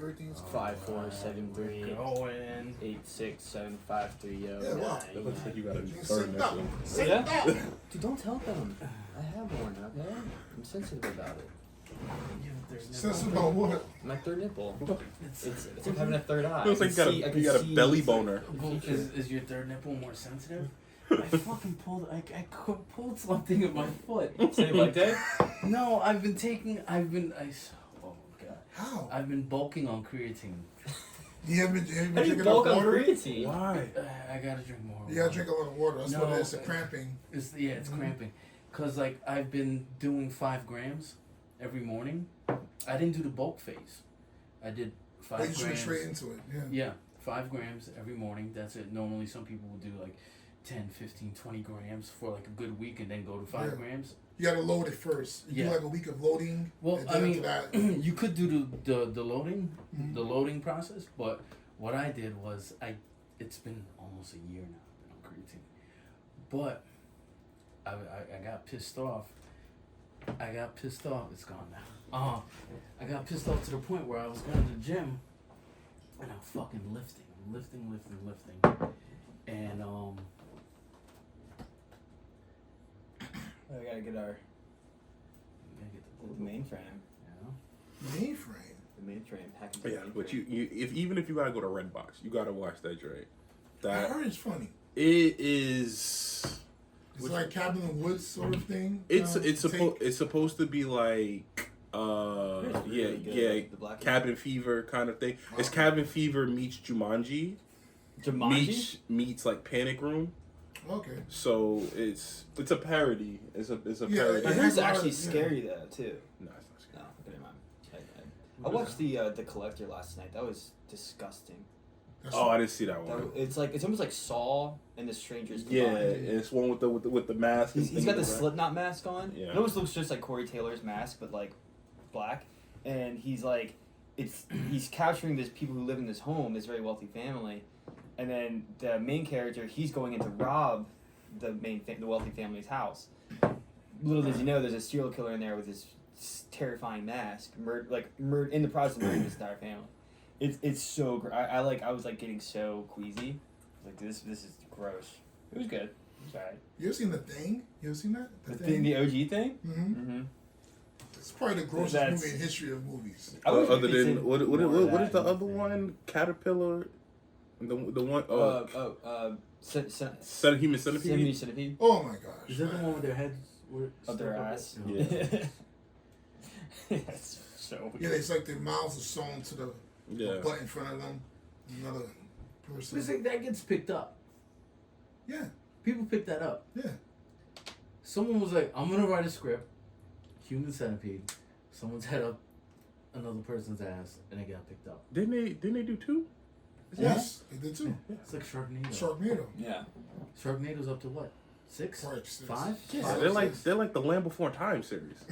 Everything's 5-4-7-3 going 8-6-7-5-3. Yo. Yeah, wow. That looks like you got a Synced third up. nipple. Synced up. Dude, don't tell them. I have one, okay? I'm sensitive about it. Sense about what? My third nipple. It's like having a third eye. Looks like you got a belly boner. Is your third nipple more sensitive? I fucking pulled. I pulled something in my foot. Say it like that? No, oh god. How? I've been bulking on creatine. You haven't How do you drinking bulk enough on water? creatine? Why? I gotta drink more. You gotta drink a lot of water. That's No, what it is. The cramping. It's cramping. Cause like I've been doing 5 grams every morning. I didn't do the bulk phase. I did 5 But you just went grams. straight into it. Yeah. Yeah, 5 grams every morning. That's it. Normally, some people will do like 10, 15, 20 grams for like a good week and then go to 5 grams. You gotta load it first. You do like a week of loading. Well, and I then mean, after that, you could do the loading, the loading process. But what I did was it's been almost a year now that I'm creatine. But I got pissed off. It's gone now. I got pissed off to the point where I was going to the gym and I'm fucking lifting. I'm lifting. And We gotta get our mainframe. mainframe. The mainframe. Hacking Yeah, but even if you gotta go to Redbox, you gotta watch that joint. I heard it's funny. It is. It's like Cabin in the Woods sort of thing. It's supposed to be like Cabin Fever kind of thing. Wow. It's Cabin Fever meets Jumanji. Meets like Panic Room. Okay. So it's a parody. It's a parody. it It's has actually yeah. scary though too. No, it's not scary. No, never mind. I watched the Collector last night. That was disgusting. I didn't see that one. It's almost like Saw and the Strangers. Yeah, combined. it's one with the mask. He's got the Slipknot mask on. Yeah. It almost looks just like Corey Taylor's mask, but like black. And he's like, he's capturing this people who live in this home, this very wealthy family, and then the main character, he's going in to rob the wealthy family's house. Little does he know, there's a serial killer in there with this terrifying mask, in the process of murdering this entire family. It's so I was like getting so queasy. Like this is gross. It was good. It was alright. You ever seen The Thing? You ever seen that? The OG thing? Mm-hmm. It's probably the grossest movie in history of movies. Other than what is the other one? Caterpillar. The one. Human Centipede. Centipede. Oh my gosh! Is that the one with their heads? Up their ass. Yeah. That's so weird. Yeah, it's like their mouths are sewn to the butt in front of them. Another person. That gets picked up. Yeah. People pick that up. Yeah. Someone was like, I'm going to write a script, Human Centipede. Someone's head up another person's ass, and it got picked up. Didn't they do 2? Yes, they did too. It's like Sharknado. Sharknado. Yeah. Sharknado's up to what? 6? 5? Yeah, they're like the Land Before Time series.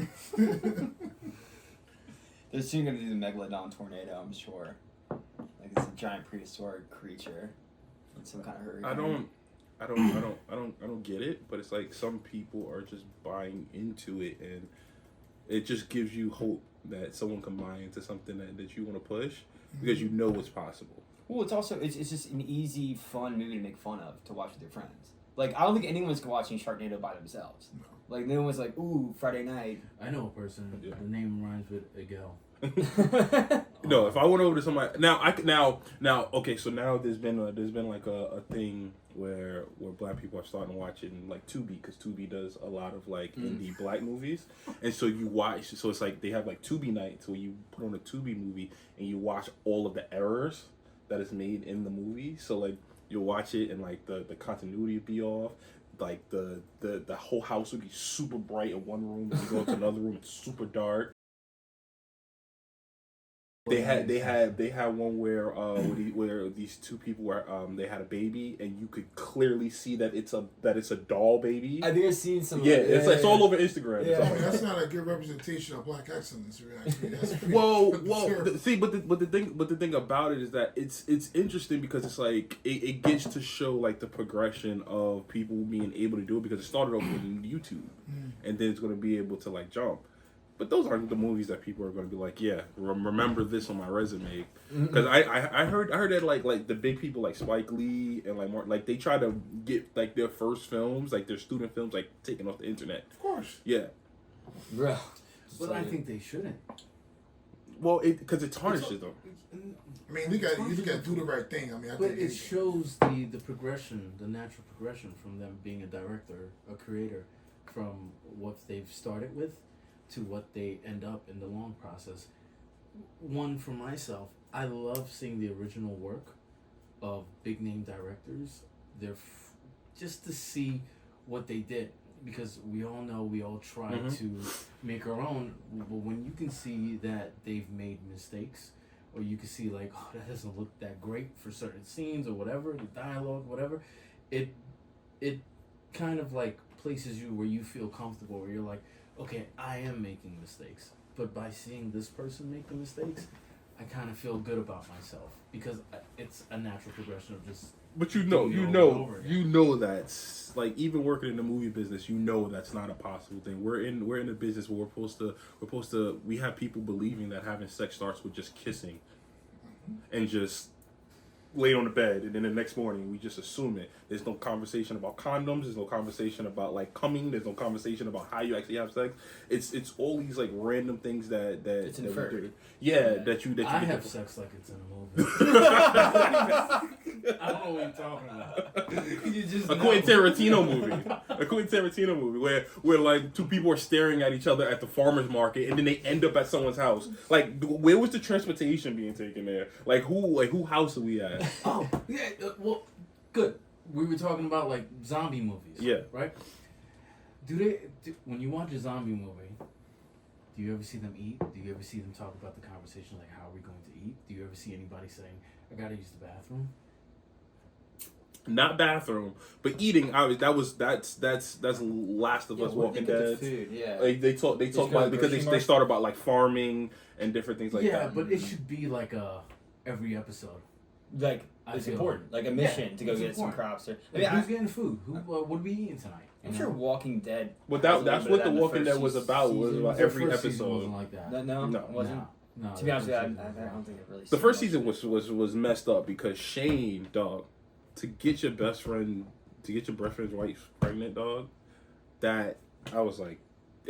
They're soon gonna do the Megalodon tornado, I'm sure. Like it's a giant prehistoric creature in some kind of hurricane. I don't get it, but it's like some people are just buying into it, and it just gives you hope that someone can buy into something that you want to push because you know what's possible. Well, it's just an easy, fun movie to make fun of, to watch with your friends. Like, I don't think anyone's watching Sharknado by themselves. No. Like, no one's like, ooh, Friday night. I know a person. Yeah. The name rhymes with a gal. No, if I went over to somebody okay, so now there's been like a thing where black people are starting to watch it in like Tubi, because Tubi does a lot of like indie black movies, and so you watch. So it's like they have like Tubi nights where you put on a Tubi movie and you watch all of the errors that is made in the movie. So like you'll watch it and like the continuity would be off. Like the whole house would be super bright in one room, and you go into another room, it's super dark. They had one where these two people were they had a baby, and you could clearly see that it's a doll baby. I think I've seen some. Yeah, it's all over Instagram. Yeah. I mean, that's not a good representation of black excellence. Actually, that's pretty, but the thing about it is that it's interesting because it's like it gets to show like the progression of people being able to do it, because it started off with YouTube, and then it's going to be able to like jump. But those aren't the movies that people are going to be like, yeah, remember this on my resume. Because I heard that like the big people like Spike Lee and like Martin, like they try to get like their first films, like their student films, like taken off the internet. Of course. Yeah. Bro. But I think they shouldn't. Well, because it tarnishes them. I mean, you got to do the right thing. I mean, I But think it shows the progression, the natural progression from them being a director, a creator, from what they've started with to what they end up in the long process. One for myself, I love seeing the original work of big name directors. Just to see what they did, because we all know we all try to make our own. But when you can see that they've made mistakes, or you can see like, oh, that doesn't look that great for certain scenes or whatever, the dialogue, whatever, it kind of like places you where you feel comfortable, where you're like, okay, I am making mistakes, but by seeing this person make the mistakes, I kind of feel good about myself, because it's a natural progression of just. But you know that's like, even working in the movie business, that's not a possible thing. We're in a business where we have people believing that having sex starts with just kissing, and just lay on the bed, and then the next morning we just assume it. There's no conversation about condoms. There's no conversation about like coming. There's no conversation about how you actually have sex. It's all these like random things that it's inferred. That you I have sex like it's in a movie. I don't know what you're talking about. You just a Quentin Tarantino movie where like two people are staring at each other at the farmer's market, and then they end up at someone's house. Like, where was the transportation being taken there? Like who house are we at? Oh yeah, well, good. We were talking about like zombie movies. Yeah. Right. When you watch a zombie movie, do you ever see them eat? Do you ever see them talk about the conversation, like how are we going to eat? Do you ever see anybody saying, I gotta use the bathroom? Not bathroom, but eating. That's Last of Us, Walking Dead. Food, yeah. Like, they talk about it because they start about like farming and different things like that. Yeah, but it should be like every episode. Like, it's important. Like a mission to go get some crops. Or who's getting food? What are we eating tonight? I'm sure Walking Dead. But that's what the Walking Dead was about. Was about every episode. Wasn't like that. No, it wasn't. No, to be honest with you, I don't think it really. The first season was messed up because Shane, dog, to get your best friend's wife pregnant, dog. That I was like,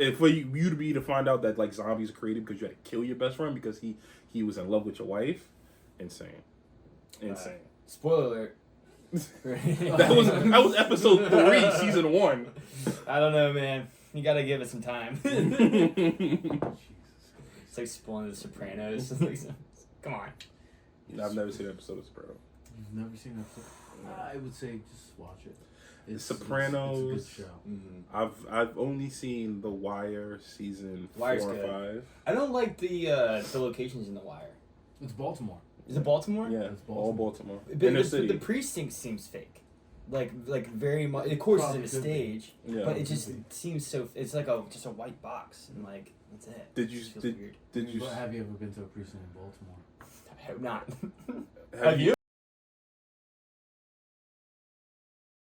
and for you to find out that like zombies are created because you had to kill your best friend because he was in love with your wife, insane. Spoiler alert. that was episode 3, season 1. I don't know, man. You gotta give it some time. It's like spoiling The Sopranos. Come on. I've never seen an episode of Sopranos. You've never seen I would say just watch it. It's Sopranos. It's a good show. Mm-hmm. I've only seen The Wire season 4 or 5. I don't like the locations in The Wire. It's Baltimore. Is it Baltimore? Yeah, it's Baltimore. all Baltimore. But the precinct seems fake. Like very much. Of course, it's in a stage, but it just seems so. It's like just a white box, and like that's it. Have you ever been to a precinct in Baltimore? I hope not. Have you?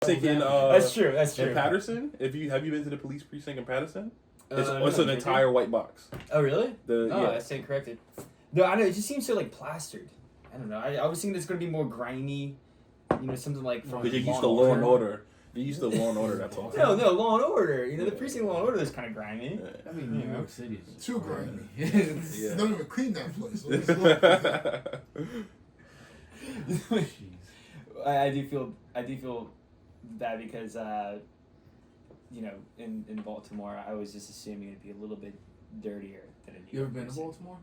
That's true. In Patterson, have you been to the police precinct in Patterson? It's No, an entire white box. Oh really? Yeah. I stand corrected. No, I know it just seems so like plastered. I don't know. I was thinking it's gonna be more grimy, something like from. Because you're used to Law and Order. You're used to Law and Order. That's all. No, Law and Order. The precinct Law and Order is kind of grimy. I mean, New York City is too grimy. Yeah. Don't even clean that place. I do feel bad because in Baltimore I was just assuming it'd be a little bit dirtier than in New York. You ever been to Baltimore?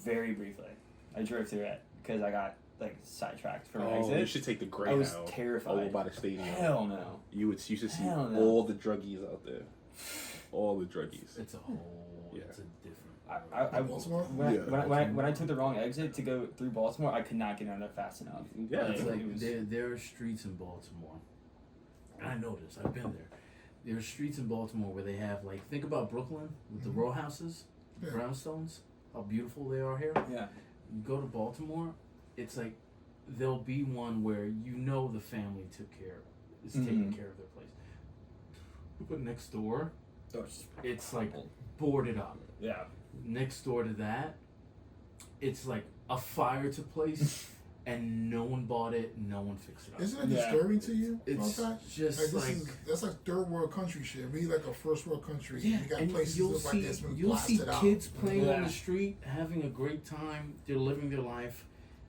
Very briefly. I drove through it because I got like sidetracked from an exit. You should take the Greyhound. I was terrified. Over by the stadium. Hell no. You should see all the druggies out there. All the druggies. It's a whole. Yeah. It's a different. Baltimore? When I took the wrong exit to go through Baltimore, I could not get under fast enough. Yeah, it's like there are streets in Baltimore. I know this. I've been there. There are streets in Baltimore where they have like, think about Brooklyn with the row houses, brownstones. How beautiful they are here. Yeah. You go to Baltimore, it's like there'll be one where the family taking care of their place. But next door, it's like boarded up. Yeah. Next door to that, it's like a fire took place, and no one bought it, no one fixed it up. Isn't it disturbing to you? It's about that? just that's like third world country shit. We like a first world country. yeah, You got and places you'll that look see like this been you'll see blasted kids out. playing on Yeah. the street, having a great time. They're living their life.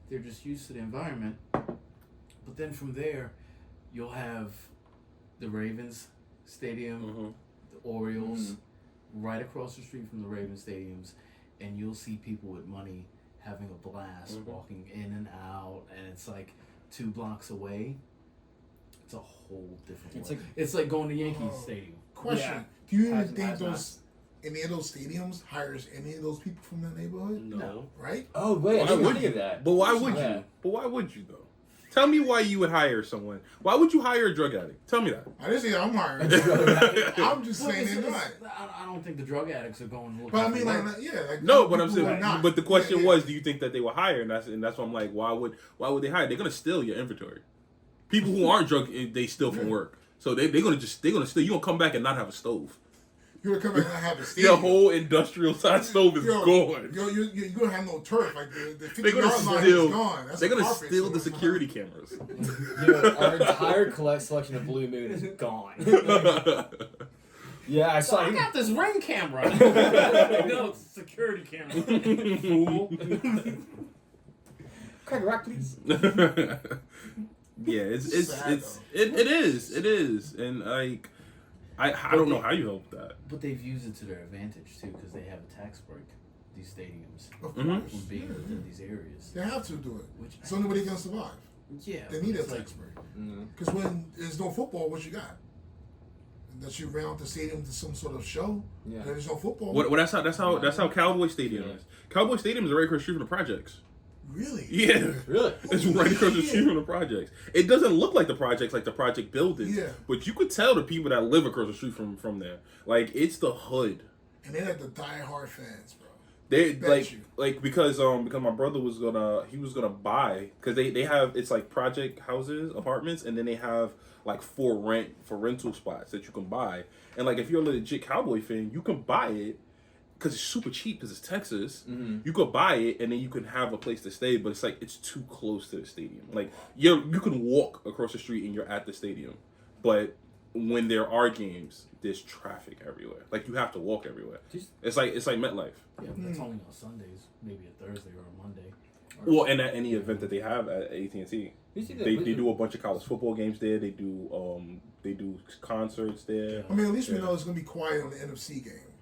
They're just used to the environment. But then from there, you'll have the Ravens Stadium, the Orioles, right across the street from the Ravens stadiums, and you'll see people with money having a blast, walking in and out, and it's like 2 blocks away. It's a whole different world. It's like going to Yankee Stadium. Question: Yeah. Do you even Has think not. any of those stadiums hires any of those people from that neighborhood? No. Right? Oh wait, I Why didn't would think you? of that. But why would Yeah. you? But why would you though? Tell me why you would hire someone. Why would you hire a drug addict? Tell me that. I didn't say I'm hiring. I'm just Well, saying they're not. I don't think the drug addicts are going looking. But I for mean, work. like, yeah, like No, but I'm people saying. are not. But the question Yeah, was, do you think that they will hire? And that's why I'm like, why would they hire? They're gonna steal your inventory. People who aren't drug, they steal from work. So they're gonna steal. You gonna come back and not have a stove. You're gonna come back and have a Your stadium. whole industrial size stove is gone. You're gonna have no turf. Like the 50 They're gonna yard line steal. is gone. That's They're a gonna carpet, steal so the it's not- security cameras. Yo, our entire selection of Blue Moon is gone. Yeah, I saw. I got this ring camera. No, it's a security camera. Fool. Crack a rock, please. Yeah, it is, and like I don't know how you help that. But they've used it to their advantage too, because they have a tax break. These stadiums Of Mhm. course. from being Yeah, within these areas. They have to do it. Which It's the only way they can survive. yeah, They need a it's tax break. Because when there's no football, what you got? That you round the stadium to some sort of show. Yeah. And there's no football. Well, that's how Cowboy Stadium is. Cowboy Stadium is right across the street from the projects. Really? Yeah. Really? It's right across the street from the projects. It doesn't look like the projects, like the project buildings. Yeah. But you could tell the people that live across the street from there. Like, it's the hood. And they're like the die-hard fans, bro. They Bet you. because my brother was gonna buy, because they have, it's like project houses, apartments, and then they have like for rental spots that you can buy. And like, if you're a legit Cowboy fan, you can buy it because it's super cheap, because it's Texas. You could buy it and then you can have a place to stay, but it's like, it's too close to the stadium. Like, you can walk across the street and you're at the stadium, but when there are games, there's traffic everywhere. Like, you have to walk everywhere. It's like MetLife. Yeah, but that's only on Sundays, maybe a Thursday or a Monday. Well, and at any event that they have at AT&T, You see that- they do a bunch of college football games there. They do concerts there. I mean, at least we know it's going to be quiet on the NFC game.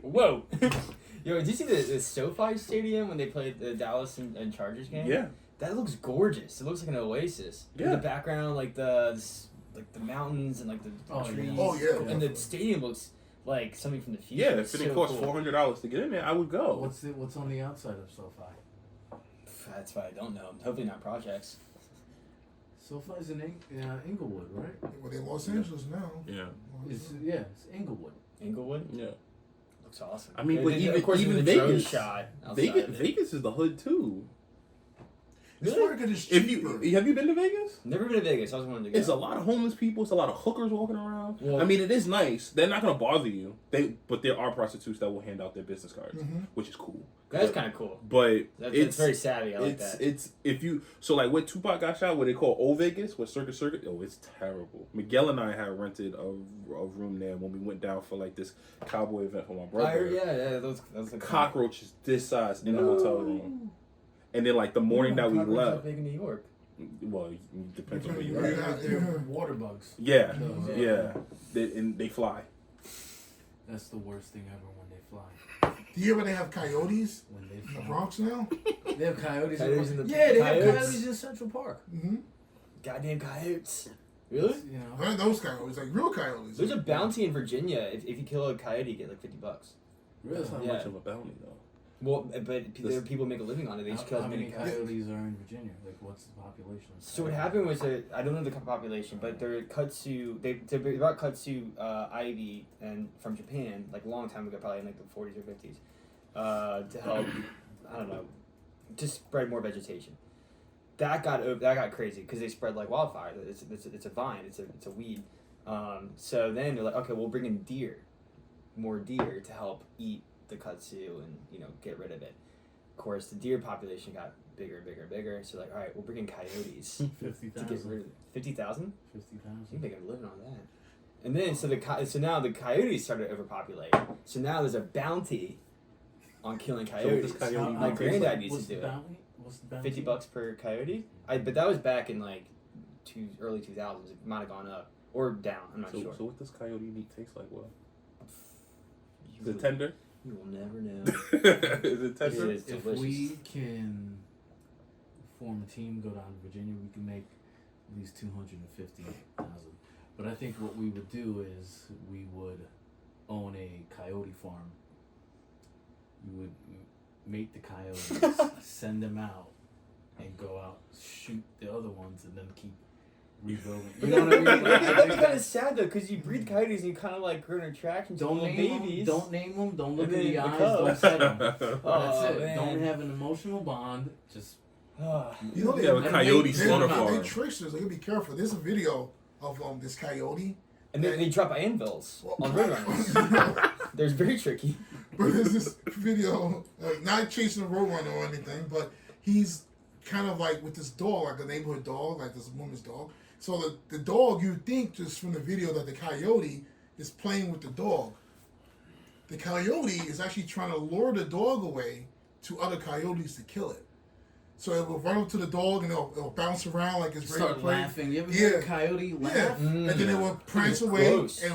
Whoa. Yo, did you see the SoFi Stadium when they played the Dallas and Chargers game? Yeah. That looks gorgeous. It looks like an oasis. Yeah. In the background, like the mountains and like the trees. Oh, yeah. And the stadium looks like something from the future. Yeah, It's if it so costs cool. $400 to get in there, I would go. What's on the outside of SoFi? That's why I don't know. Hopefully not projects. SoFi's in Inglewood, right? Well, they're in Los Angeles now. Yeah. It's Inglewood. Inglewood? Yeah. Looks awesome. I mean, And but then, even of course, even the drone Vegas, shot outside of it. Vegas is the hood too. This market is If cheaper. have you been to Vegas? Never been to Vegas. I was wanting to go. It's a lot of homeless people. It's a lot of hookers walking around. Well- I mean, it is nice. They're not gonna bother you. But there are prostitutes that will hand out their business cards, which is cool. That's kind of cool. But That's very savvy. I like that. It's if you so like where Tupac got shot, what they call Old Vegas, with Circus Circuit. Oh, it's terrible. Miguel and I had rented a room there when we went down for like this cowboy event for my brother. Yeah, those like Cockroaches this size in the hotel room. And then like the morning that we left, big in New York. well, it depends on where you Yeah. are. They're water bugs. Yeah, No, yeah. They fly. That's the worst thing ever when they fly. Do you ever they have coyotes When they in the fly. Bronx now? They have coyotes. Coyotes in the- yeah, they have coyotes. coyotes in Central Park. Mm-hmm. Goddamn coyotes. Really? You know. Not those coyotes, like real coyotes. There's a bounty in Virginia. If you kill a coyote, you get like $50. That's not Yeah. much of a bounty though. Well, but there are people who make a living on it. They just kill How as many many coyotes. coyotes are in Virginia? Like, what's the population? So what happened was that I don't know the population, but they're brought kudzu ivy and from Japan like a long time ago, probably in like the 40s or 50s, to help I don't know, just spread more vegetation. That got crazy because they spread like wildfire. It's a vine. It's a weed. So then they're like, okay, we'll bring in deer. more deer to help eat the kudzu and get rid of it. Of course, the deer population got bigger and bigger and bigger. So like, all right, we'll bring in coyotes to get 50,000. rid of 50,000. 50,000. You make a living on that. And then so now the coyotes started to overpopulate. So now there's a bounty on killing coyotes. this coyote My tastes granddad like? used What's to do the it. bounty? What's the bounty? $50 per coyote. But that was back in like early 2000s. It might have gone up or down. I'm not sure. So what does coyote meat taste like? Well, is You it will- tender? You will never know. Is it tender? It is If delicious. we can form a team, go down to Virginia, we can make at least 250,000. But I think what we would do is we would own a coyote farm. You would mate the coyotes, send them out, and go out, shoot the other ones, and then keep rebuilding. You know what I mean? Like, I That'd think be kind of sad though, because you breed coyotes and you kind of like grow an attraction to don't little name babies. them. Don't name them. Don't look And in the then the eyes. cubs. Don't set them. Oh, That's it. man. Don't have an emotional bond. Just You know They have a coyote they- slaughter they- farm. They tricksters. They gotta be careful. There's a video of this coyote. and then they drop anvils on roadrunners. But They're very tricky. there's this video, not chasing a roadrunner or anything, but he's kind of like with this dog, like a neighborhood dog, like this woman's dog. So the dog, you think just from the video that the coyote is playing with the dog. The coyote is actually trying to lure the dog away to other coyotes to kill it. So it will run up to the dog and it'll bounce around like it's ready to start play. laughing. You ever hear a Yeah. coyote laugh? Yeah, and then it will prance It's away close. and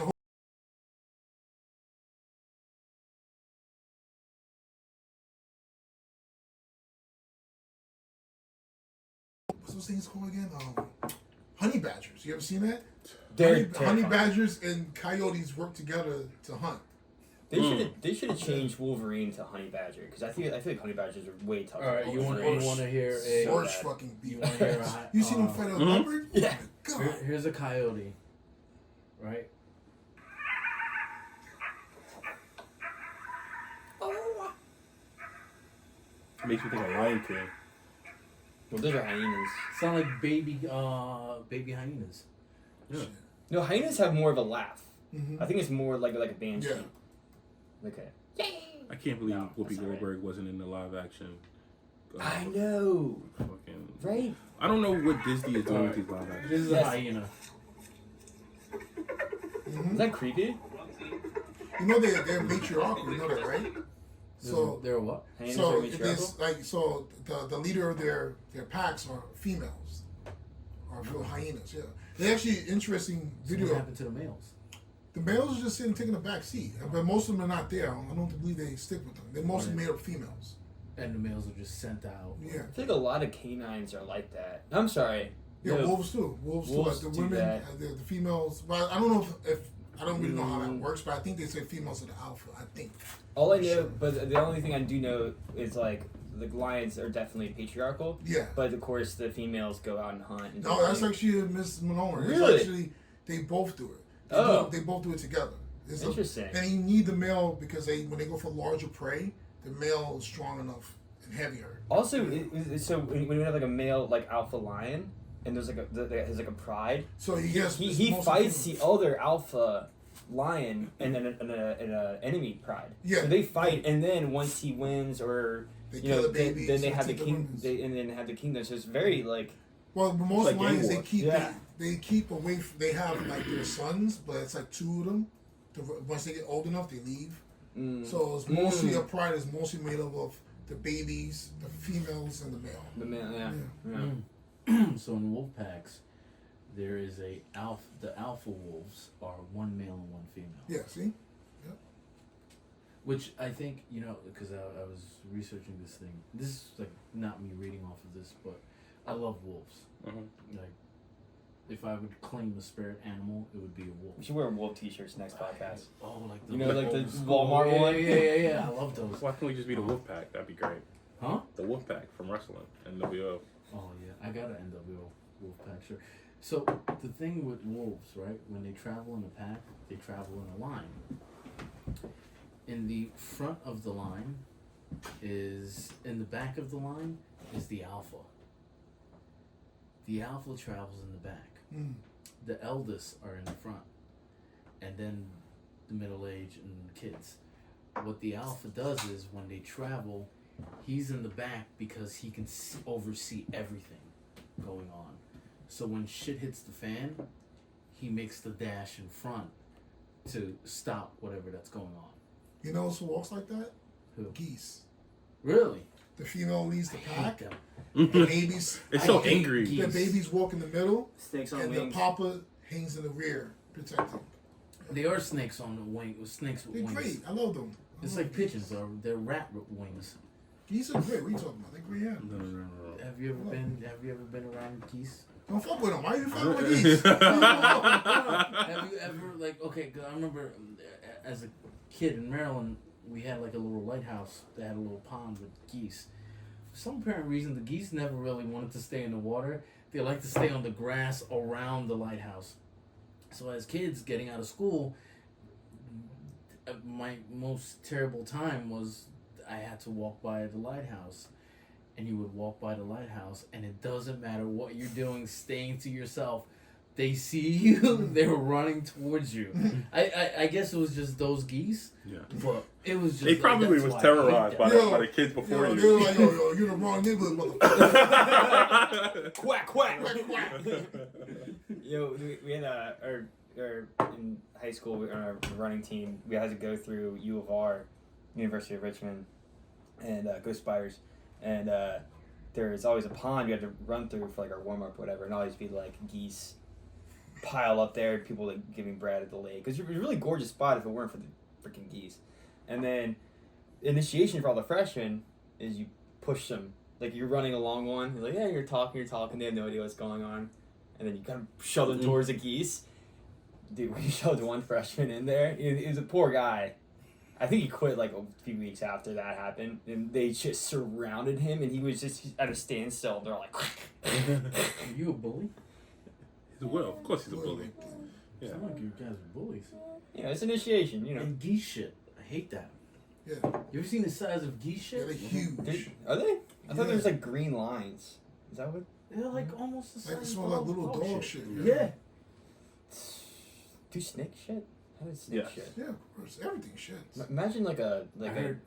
what's those things called again? Honey badgers. You ever seen that? They're Honey terrifying. badgers and coyotes work together to hunt. They should have changed Wolverine to Honey Badger because I feel like Honey Badgers are way tougher. All right, than you want Wolverine. to hear a So Worst bad. fucking you beat. want to hear a You seen them fight a leopard? Yeah. Oh my God. here's a coyote, right? Makes me think of Lion King. Well, those are hyenas. Sound like baby hyenas. Yeah. No, hyenas have more of a laugh. Mhm. I think it's more like a banshee. Yeah. Okay. I can't believe No, Whoopi that's not right. Goldberg wasn't in the live action. I know. Fucking. Right? I don't know what Disney is doing with these live actions. This is Yes. a hyena. Is that creepy? You know they're matriarchal. You know that, right? So They're what? Hyenas so are matriarchal? the leader of their packs are females, are real hyenas. Yeah, they actually interesting So what video. happened to the males? The males are just sitting taking a back seat, but most of them are not there. I don't believe they stick with them. They're mostly made up females. And the males are just sent out. Yeah, I feel like a lot of canines are like that. I'm sorry. yeah, No. wolves too. Wolves too. Wolves Like the do women, that. the females. But I don't know if I don't really know how that Mm. works. But I think they say females are the alpha. I think. All I know, but the only thing I do know is like the lions are definitely patriarchal. Yeah. But of course, the females go out and hunt. And No, do that's things. actually Miss Malone. Really? It's actually they both do it. They both do it together. It's Interesting. And you need the male because when they go for larger prey, the male is strong enough and heavier. Also, so when you have like a male like alpha lion, and there's like that has like a pride. So he has He mostly fights the females. other alpha lion and an enemy pride. Yeah. So they fight, and then once he wins, or They you kill know, the babies. then they have the take king. women's. And then have the kingdom. So it's very like Well, but most like gang lions war. they keep away. They have like their sons, but it's like two of them. Once they get old enough, they leave. So it's mostly a pride is mostly made up of the babies, the females, and the male. the man. Yeah. Yeah. Yeah. So in wolf packs, there is a alpha. The alpha wolves are one male and one female. Yeah. See. Which I think, because I was researching this thing. This is like not me reading off of this, but I love wolves. Like, if I would claim a spirit animal, it would be a wolf. We should wear wolf t-shirts next podcast. Oh, like the You know, like the old Walmart yeah, one? Yeah. I love those. Why can't we just be the Wolfpack? That'd be great. Huh? The Wolfpack from wrestling, NWO. Oh yeah, I got an NWO wolf pack shirt. So the thing with wolves, right? When they travel in a pack, they travel in a line. In the front of the line in the back of the line is the alpha. The alpha travels in the back. Mm. The eldest are in the front, and then the middle age and kids. What the alpha does is when they travel, he's in the back because he can oversee everything going on. So when shit hits the fan, he makes the dash in front to stop whatever that's going on. You know who walks like that? Who? Geese. Really? The female leads the I hate pack. them. The babies. It's so I hate angry. geese. The babies walk in the middle, Snakes on and wings. the papa hangs in the rear, protecting. They are snakes on the wing. Snakes with They're wings. great. I love them. I It's love like geese. pigeons, or they're rat wings. Geese are great. What are you talking about? They're great. Yeah. No. Have you ever been around geese? Don't fuck with them. Why are you fucking with geese? Leave 'em alone. Have you ever okay? Cause I remember as a kid in Maryland, we had like a little lighthouse that had a little pond with geese. For some apparent reason, the geese never really wanted to stay in the water. They like to stay on the grass around the lighthouse. So as kids getting out of school, my most terrible time was I had to walk by the lighthouse. And you would walk by the lighthouse, and it doesn't matter what you're doing, staying to yourself. They see you, they're running towards you. I guess it was just those geese, Yeah. but it was just. They probably that's was why I hate terrorized by them. the kids before Yo, you. they're like, yo, you're the wrong neighborhood, motherfucker. Quack quack. Quack, quack. Yo, we had our in high school on our running team. We had to go through U of R, University of Richmond, and go Spiders, and there's always a pond you had to run through for like our warm up, whatever, and always be like geese pile up there, people like giving bread at the lake. Because it was a really gorgeous spot if it weren't for the freaking geese. And then initiation for all the freshmen is you push them. Like you're running along one, you're like, yeah, you're talking, they have no idea what's going on. And then you kind of shove them towards the geese. Dude, we shoved one freshman in there. He was a poor guy. I think he quit like a few weeks after that happened. And they just surrounded him and he was just at a standstill. They're like, Are you a bully? He's a will. Of course he's a bully. Yeah. Sound like you guys are bullies. yeah, it's initiation, you know. And geese shit, I hate that. Yeah, You ever seen the size of geese yeah, shit? they're huge. Are they? I thought Yeah. there was like green lines. Is that what? They're like almost the size Like they of smell like little dog shit. Yeah. Do snake shit? How does snake Yes. shit? Yeah, of course. Everything shits. Imagine like a I heard,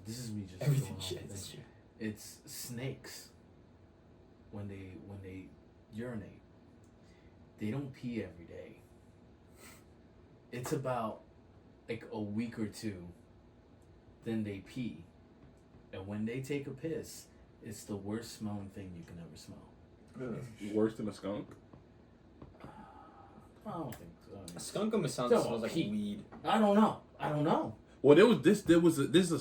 this is me just everything going off shit. the thing. It's snakes when they urinate. They don't pee every day. It's about like a week or two, then they pee. And when they take a piss, it's the worst smelling thing you can ever smell. Worse than a skunk. I don't think so. A skunk almost Don't smells like pee. weed. I don't know. Well, there's a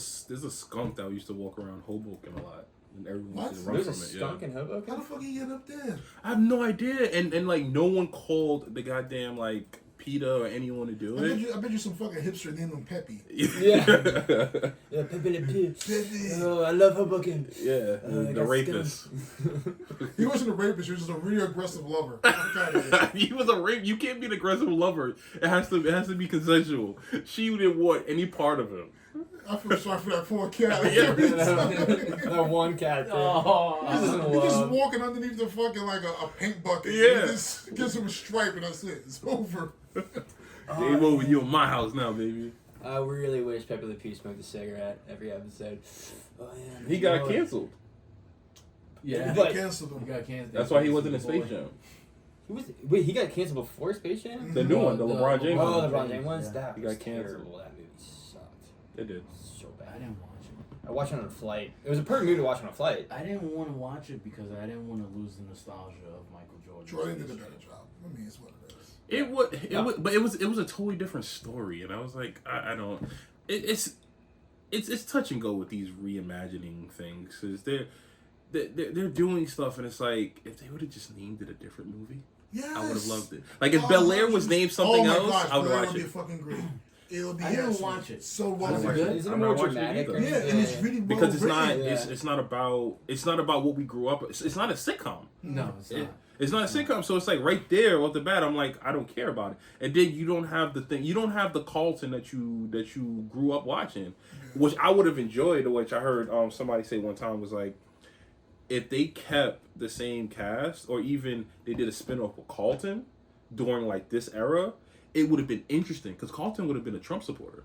skunk that used to walk around Hoboken a lot, and everyone used to run There's a from it. skunk Yeah. in How Hoboken? the fuck you get up there? I have no idea, and like no one called the goddamn like PETA or anyone to do it. I bet you some fucking hipster named him Peppy. Yeah. Yeah, Pepe Le Pew. Peppy. Oh, I love Hoboken. Yeah, I the got rapist. He wasn't a rapist. He was just a really aggressive lover. Fuck outta here. He was a rape. You can't be an aggressive lover. It has to be consensual. She didn't want any part of him. I feel sorry for that poor cat. Yeah. That one cat thing. Oh, This isn't He's just love. walking underneath the fucking like a paint bucket. Yeah. He just gives him a stripe and that's it. It's over. Game over. You in my house now, baby. I really wish Pepe Le Pew smoked a cigarette every episode. Oh, yeah, He got canceled. yeah. But- Canceled He him. got canceled. That's why he wasn't in Space Jam. He got canceled before Space Jam? The new one, the LeBron James Oh, one. the LeBron James ones? Yeah. That He was got canceled. terrible. That movie sucked. They did. So I bad. didn't watch it. I watched it on a flight. It was a perfect movie to watch on a flight. I didn't want to watch it because I didn't want to lose the nostalgia of Michael Jordan. Jordan did a better job. I mean, it's what it is. It was a totally different story, and I was like, I don't. It's touch and go with these reimagining things because they're doing stuff, and it's like if they would have just named it a different movie, Yes. I would have loved it. Like if Bel Air was named something my else, gosh, I would Bel Air watch be it. fucking great. It'll be I didn't excellent. watch it. So I well didn't watch done. it. Is it I'm more not watching it dramatic? either. Yeah, and it's really well Because it's not written. Yeah. it's not about what we grew up. It's not a sitcom. No, it's not. It's not a sitcom, so it's like right there off the bat. I'm like, I don't care about it. And then you don't have the thing. You don't have the Carlton that you grew up watching, which I would have enjoyed. Which I heard somebody say one time was like, if they kept the same cast, or even they did a spinoff with Carlton during like this era, it would have been interesting because Carlton would have been a Trump supporter.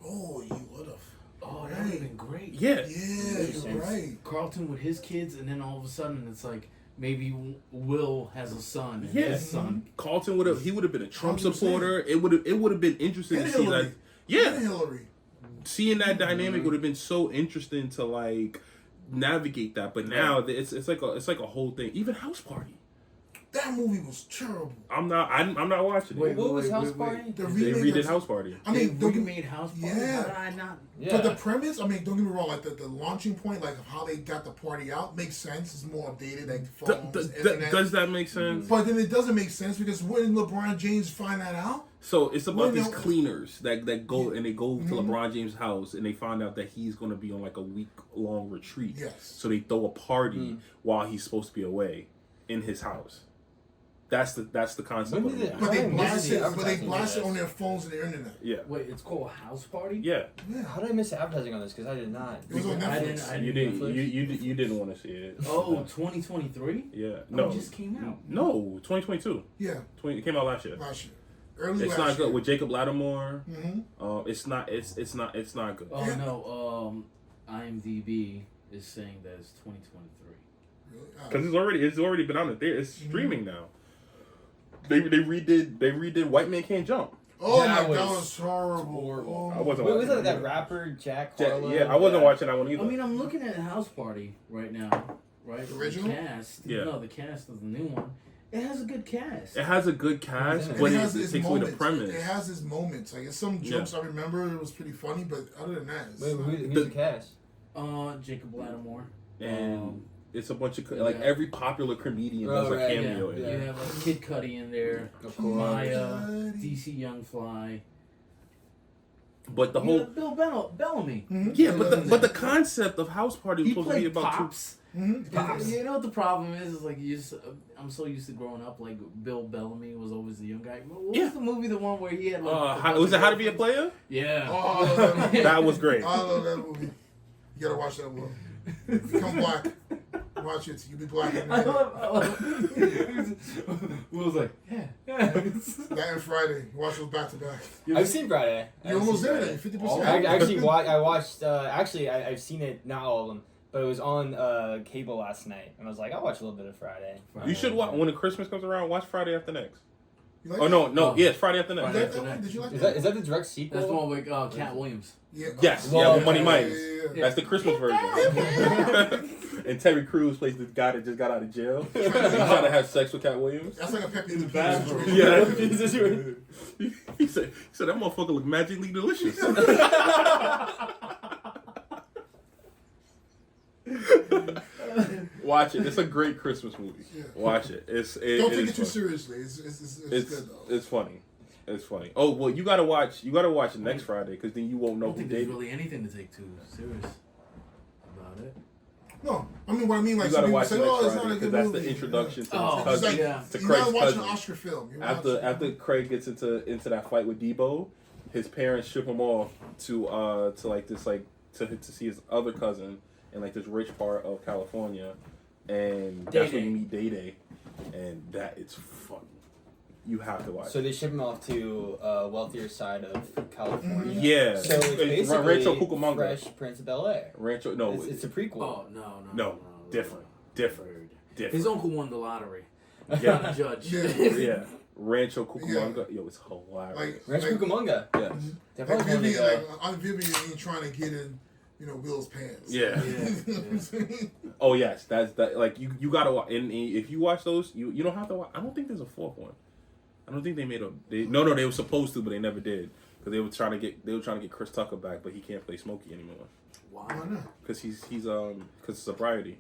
Oh, you would have. Oh, that would have been great. Yeah. Yeah, you're right. Carlton with his kids, and then all of a sudden it's like maybe Will has a son, and Yeah. his son. Carlton would have been a Trump 100%. supporter. It would have been interesting And to see Hillary. that. Yeah. And Hillary. Seeing that dynamic would have been so interesting to like navigate that. But now it's like a whole thing. Even House Party. That movie was terrible. I'm not watching it. Wait, What was wait, House wait. Party? The They remake redid of- House Party. I mean, They don't get me, remade House Party. Yeah. How did I not? Yeah. but the premise, I mean, don't get me wrong, like the launching point, like of how they got the party out, makes sense. It's more updated, like phones, internet. Does that make sense? But then it doesn't make sense because wouldn't LeBron James find that out? So it's about Well, these no. cleaners that go and they go to Mhm. LeBron James' house and they find out that he's going to be on like a week-long retreat. Yes. So they throw a party while he's supposed to be away in his house. That's the concept. When Of did it. it- But they I didn't blast miss the it. But they advertising blast for it on this. their phones and the internet. Yeah. Wait, it's called House Party. Yeah. Yeah. How did I miss the advertising on this? Because I did not. It was on I Netflix. didn't. I You didn't. didn't. You didn't want to see it. Oh, 2023. Yeah. No, No. it just came out. No. 2022. Yeah, It came out last year. last year. Early It's last not year. good with Jacob Lattimore. Mm-hmm. It's not. It's not good. Oh Yeah. no. IMDb is saying that it's 2023. Really? Because it's already been on there. It's streaming now. They redid White Man Can't Jump. Oh That my, that was was horrible. horrible. Oh. I wasn't Wait, was watching that it. rapper Jack Yeah, Harlow? yeah, I wasn't watching that one either. I mean, I'm looking at House Party right now. Right. The original? The cast. Yeah. No, the cast of the new one. It has a good cast. It has a good cast, And but And it, has it its takes away the moments. premise. It has its moments. Like, it's some jokes I remember. It was pretty funny, but other than that, it's Wait, not- who's the cast? Jacob Lattimore. And it's a bunch of like yeah. every popular comedian Oh, does a right, cameo Yeah. in You it. have Kid Cudi in there. Of course. Maya, Cudi. DC Young Fly. But the You whole have Bill Bellamy. Mhm. yeah, but the concept of House Party was He supposed to be played about Pops. Mhm. You know what the problem is like I'm so used to growing up like Bill Bellamy was always the young guy. What Yeah. was the movie, the one where he had like was it How to Be a Player? Yeah. Oh, I love that movie. That was great. I love that movie. You gotta watch that one. Become black. Watch it. You be black. I love Will was like, yeah. That and Friday. Watch those back to back. I've seen Friday. You almost did it. 50%. I watched. I've seen it. Not all of them, but it was on cable last night, and I was like, I'll watch a little bit of Friday. You should watch when the Christmas comes around. Watch Friday After Next. You like Oh that? no, Oh. yeah, it's Friday After You Next. like that one? Did you like Is that the direct sequel? That's the one with Cat Williams. Yeah. Yes, Well, yeah, with Money yeah, Mines. yeah. That's the Christmas version. And Terry Crews plays the guy that just got out of jail. He's trying to have sex with Cat Williams. That's like a Pepe Le Pew bad situation. Yeah. He said that motherfucker look magically delicious. Watch it. It's a great Christmas movie. Yeah. Watch it. Don't It take is it too funny. seriously. It's good though. It's funny. It's funny. Oh well, you gotta watch next Friday because then you won't I know don't who think did there's it. really anything to take too serious about it. No, I mean what I mean like You some gotta people watch say, it next "Oh, it's Friday not a because good that's movie." the introduction to Oh, his Yeah. It's cousin. like Yeah. To you're Craig's not watching cousin. an Oscar film. You're After watching, Craig gets into that fight with Debo, his parents ship him off to see his other cousin in like this rich part of California, and that's when Day-Day. you meet Day Day, and that it's fun. You have to watch. So they ship him off to wealthier side of California. Yeah. So it's basically Rancho Cucamonga. Fresh Prince of Bel Air. Rancho. No, It's a prequel. Oh No, different. His uncle won the lottery. Yeah. Judge. Yeah. Yeah. Rancho Cucamonga. Yo, it's hilarious. like Rancho like, Cucamonga. yeah. They're like probably Vivian, going to like on Vivian ain't trying to get in, Will's pants. Yeah. Oh yes, that's that. Like you gotta watch. And if you watch those, you don't have to watch. I don't think there's a fourth one. I don't think they made a. No, they were supposed to, but they never did because they were trying to get Chris Tucker back, but he can't play Smokey anymore Why not? because he's because sobriety.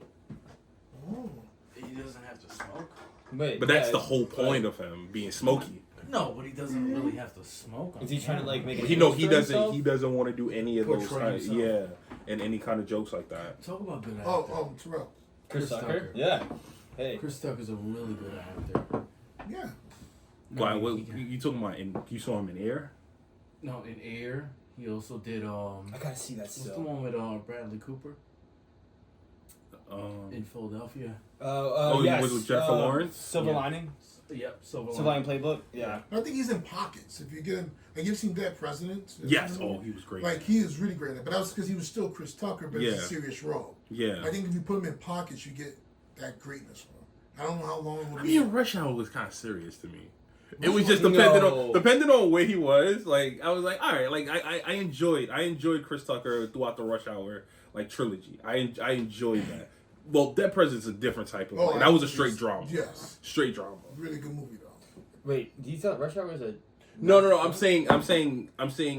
Oh. He doesn't have to smoke. Wait, But that's yeah, the whole point of him being Smokey. No, but he doesn't really have to smoke. Is he trying to like make it? He doesn't want to do any of those Portray kind, himself. and any kind of jokes like that. Talk about good actor. Oh, Terrell. Chris Chris Tucker? Tucker. Yeah. Hey. Chris Tucker's a really good actor. Yeah. Why? I mean, What he can- you talking about? You saw him in Air? No, in Air. He also did I gotta see that what's the still. one with Bradley Cooper? in Philadelphia. He yes. was with Jennifer Lawrence? Silver Yeah. Lining. Yep, Silver Lining Playbook. Yeah. I think he's in pockets. If you get him, like you've seen Dead Presidents. Yes. Oh, he was great. Like he is really great. But that was because he was still Chris Tucker, but it's a serious role. Yeah. I think if you put him in pockets, you get that greatness from him. I don't know how long it would I be. mean, Rush Hour was kind of serious to me. It was just depending on where he was. Like I was like, all right. Like I enjoyed Chris Tucker throughout the Rush Hour like trilogy. I enjoyed that. Well, Dead President's a different type of. Like, that was a straight drama. Yes. Straight drama. Really good movie though. Wait, do you thought Rush Hour was a? No. I'm saying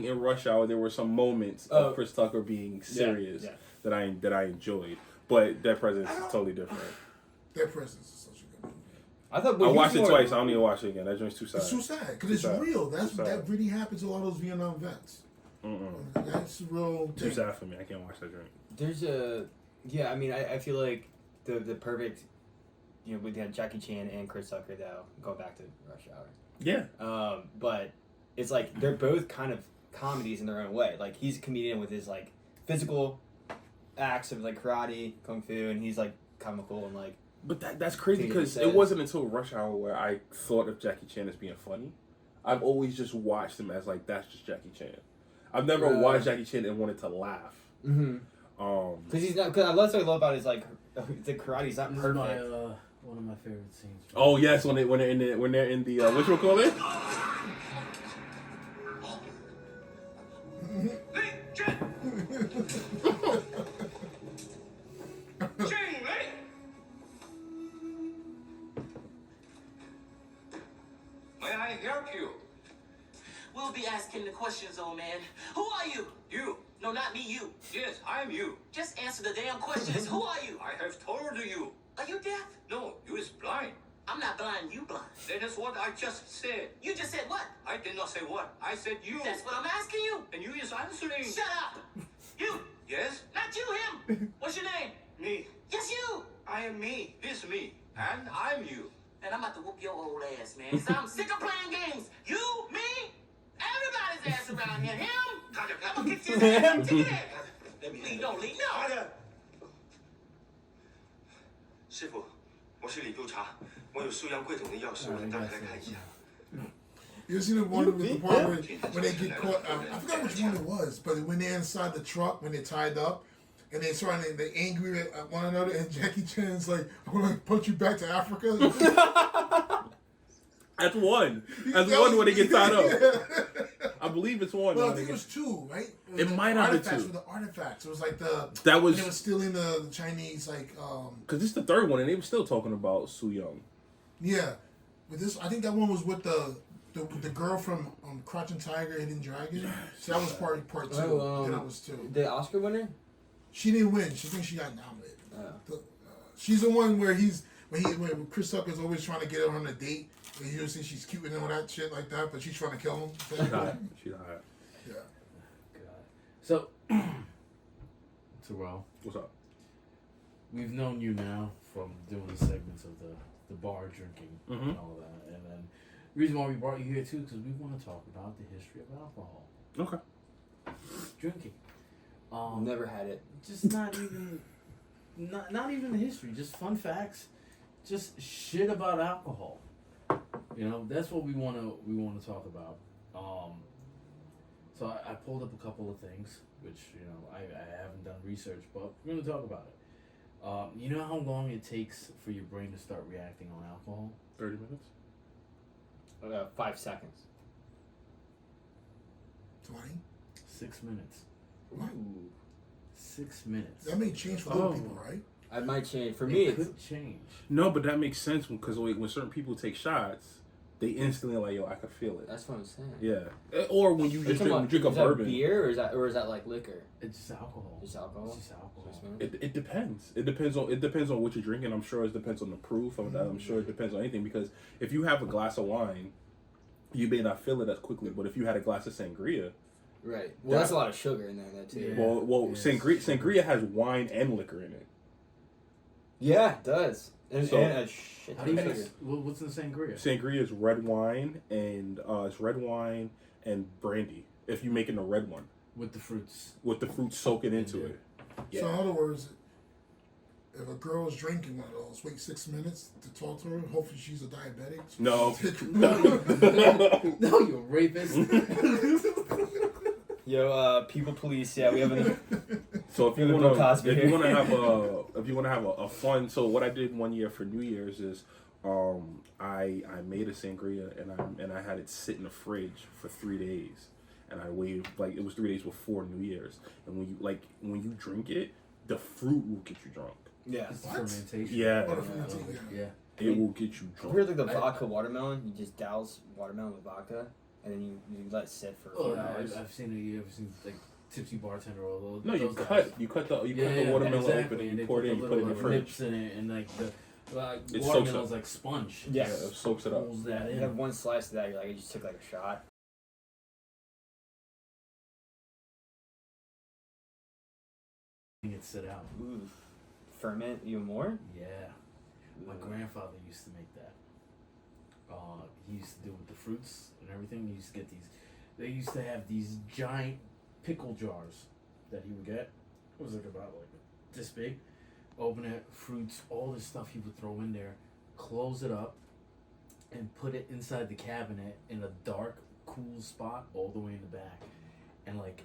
in Rush Hour there were some moments of Chris Tucker being serious that I enjoyed, but Dead Presidents is totally different. Dead Presidents is such a good movie. I thought. I watched it twice. I don't need to watch it again. That joint's too sad. It's too sad because it's sad. real. Too That sad. really happens to a lot of those Vietnam vets. That's a real Too thing. sad for me. I can't watch that joint. There's a. Yeah, I mean, I feel like the perfect. You know, we had Jackie Chan and Chris Tucker though. Going back to Rush Hour. Yeah. But it's like they're both kind of comedies in their own way. Like he's a comedian with his like physical acts of like karate, kung fu, and he's like comical and like. But that's crazy because it wasn't until Rush Hour where I thought of Jackie Chan as being funny. I've always just watched him as like that's just Jackie Chan. I've never watched Jackie Chan and wanted to laugh. Mm-hmm. Because he's not. Because what I love about is like the karate's not This is perfect. one of my favorite scenes. Oh yes, when they're in the what you call it? May I help you? We'll be asking the questions, old man. Who are you? You. No, not me, you. Yes, I'm you. Just answer the damn questions. Who are you? I have told you. Are you deaf? No, you is blind. I'm not blind, you blind. That is what I just said. You just said what? I did not say what. I said you. That's what I'm asking you. And you is answering. Shut up. You. Yes? Not you, him. What's your name? Me. Yes, you. I am me. This me. And I'm you. And I'm about to whoop your old ass, man. So I'm sick of playing games. You, me, everybody's ass around here. Him. I'm gonna kick his ass. Take it. Let me Leave, don't leave. No. 师傅，我是李督察，我有苏阳贵种的钥匙，我能带你来看一下。 You seen the one with the part when they get caught? I forgot which one it was, but when they're inside the truck, when they're tied up, and they're starting, they're angry at one another, and Jackie Chan's like, "I want to punch you back to Africa." That's one. That's That one was- where they get tied up. Yeah. I believe it's one. Well, I when think they it was two, right? It the might have been artifacts two. were the artifacts. It was like the That was- when they were stealing the Chinese, like Because this is the third one, and they were still talking about Su Young. yeah. But this, I think that one was with the girl from Crouching Tiger, Hidden Dragon. So that was part two. Oh, then that was two. The Oscar winner. She didn't win. She thinks she got nominated. She's the one where when Chris Tucker's always trying to get her on a date. And he just thinks she's cute and all that shit like that, but she's trying to kill him. She's hot. She's hot. Yeah. God. So, Terrell, What's up? we've known you now from doing the segments of the bar drinking and all that, and then the reason why we brought you here too because we want to talk about the history of alcohol, Okay. drinking. Never had it. Just not even the history, just fun facts, just shit about alcohol. You know, that's what we want to talk about. So I pulled up a couple of things, which I haven't done research, but we're gonna talk about it. You know how long it takes for your brain to start reacting on alcohol? 30 minutes? 5 seconds. 20. 6 minutes. What? 6 minutes. That may change for other people, right? I might change. For me, It it's could change. No, but that makes sense because when certain people take shots, they instantly like, yo, I can feel it. that's what I'm saying. Yeah. Or when you just drink a is that bourbon. beer or is that like liquor? It's just alcohol. Just alcohol. It's just alcohol. It depends. It depends on what you're drinking. I'm sure it depends on the proof of that. I'm sure it depends on anything because if you have a glass of wine, you may not feel it as quickly. But if you had a glass of sangria, Right. Well, that's a lot of sugar in there too. Yeah. well, Yes. sangria has wine and liquor in it. Yeah, it does. And, So- and a shit How ton do of you sugar. what's in sangria? Sangria is red wine and brandy. If you're making a red one With the fruits. with the fruit soaking into it. So in other words, if a girl is drinking one of those, wait 6 minutes to talk to her. Hopefully she's a diabetic. No. No, you rapist. Yo, people police. Yeah, we have an. So if you Bill want Cosby to, if here. you want to have a fun, so what I did one year for New Year's is, I made a sangria and I had it sit in the fridge for 3 days, and I waited like it was 3 days before New Year's, and when you drink it, the fruit will get you drunk. Yeah. It's What? fermentation. Yeah, What if we Yeah. it will get you Have drunk. you heard like the vodka watermelon? You just douse watermelon with vodka, and then you let it sit for a Oh, few no, hours. I've seen it. You ever seen like Tipsy Bartender or those? No, you those cut guys. the watermelon open and you pour it in, you put it in the fridge. Nips in it, and like the It soaks watermelon's up. like sponge. Yeah. Yeah, it soaks it up. Pulls that You in. have one slice of that, you're like, you just took like a shot. It sit out. Ooh. Ferment even more? Yeah. My grandfather used to make that. He used to do it with the fruits and everything. He used to get these. They used to have these giant pickle jars that he would get. It was like about like this big. Open it, fruits, all this stuff he would throw in there. Close it up, and put it inside the cabinet in a dark, cool spot all the way in the back. And like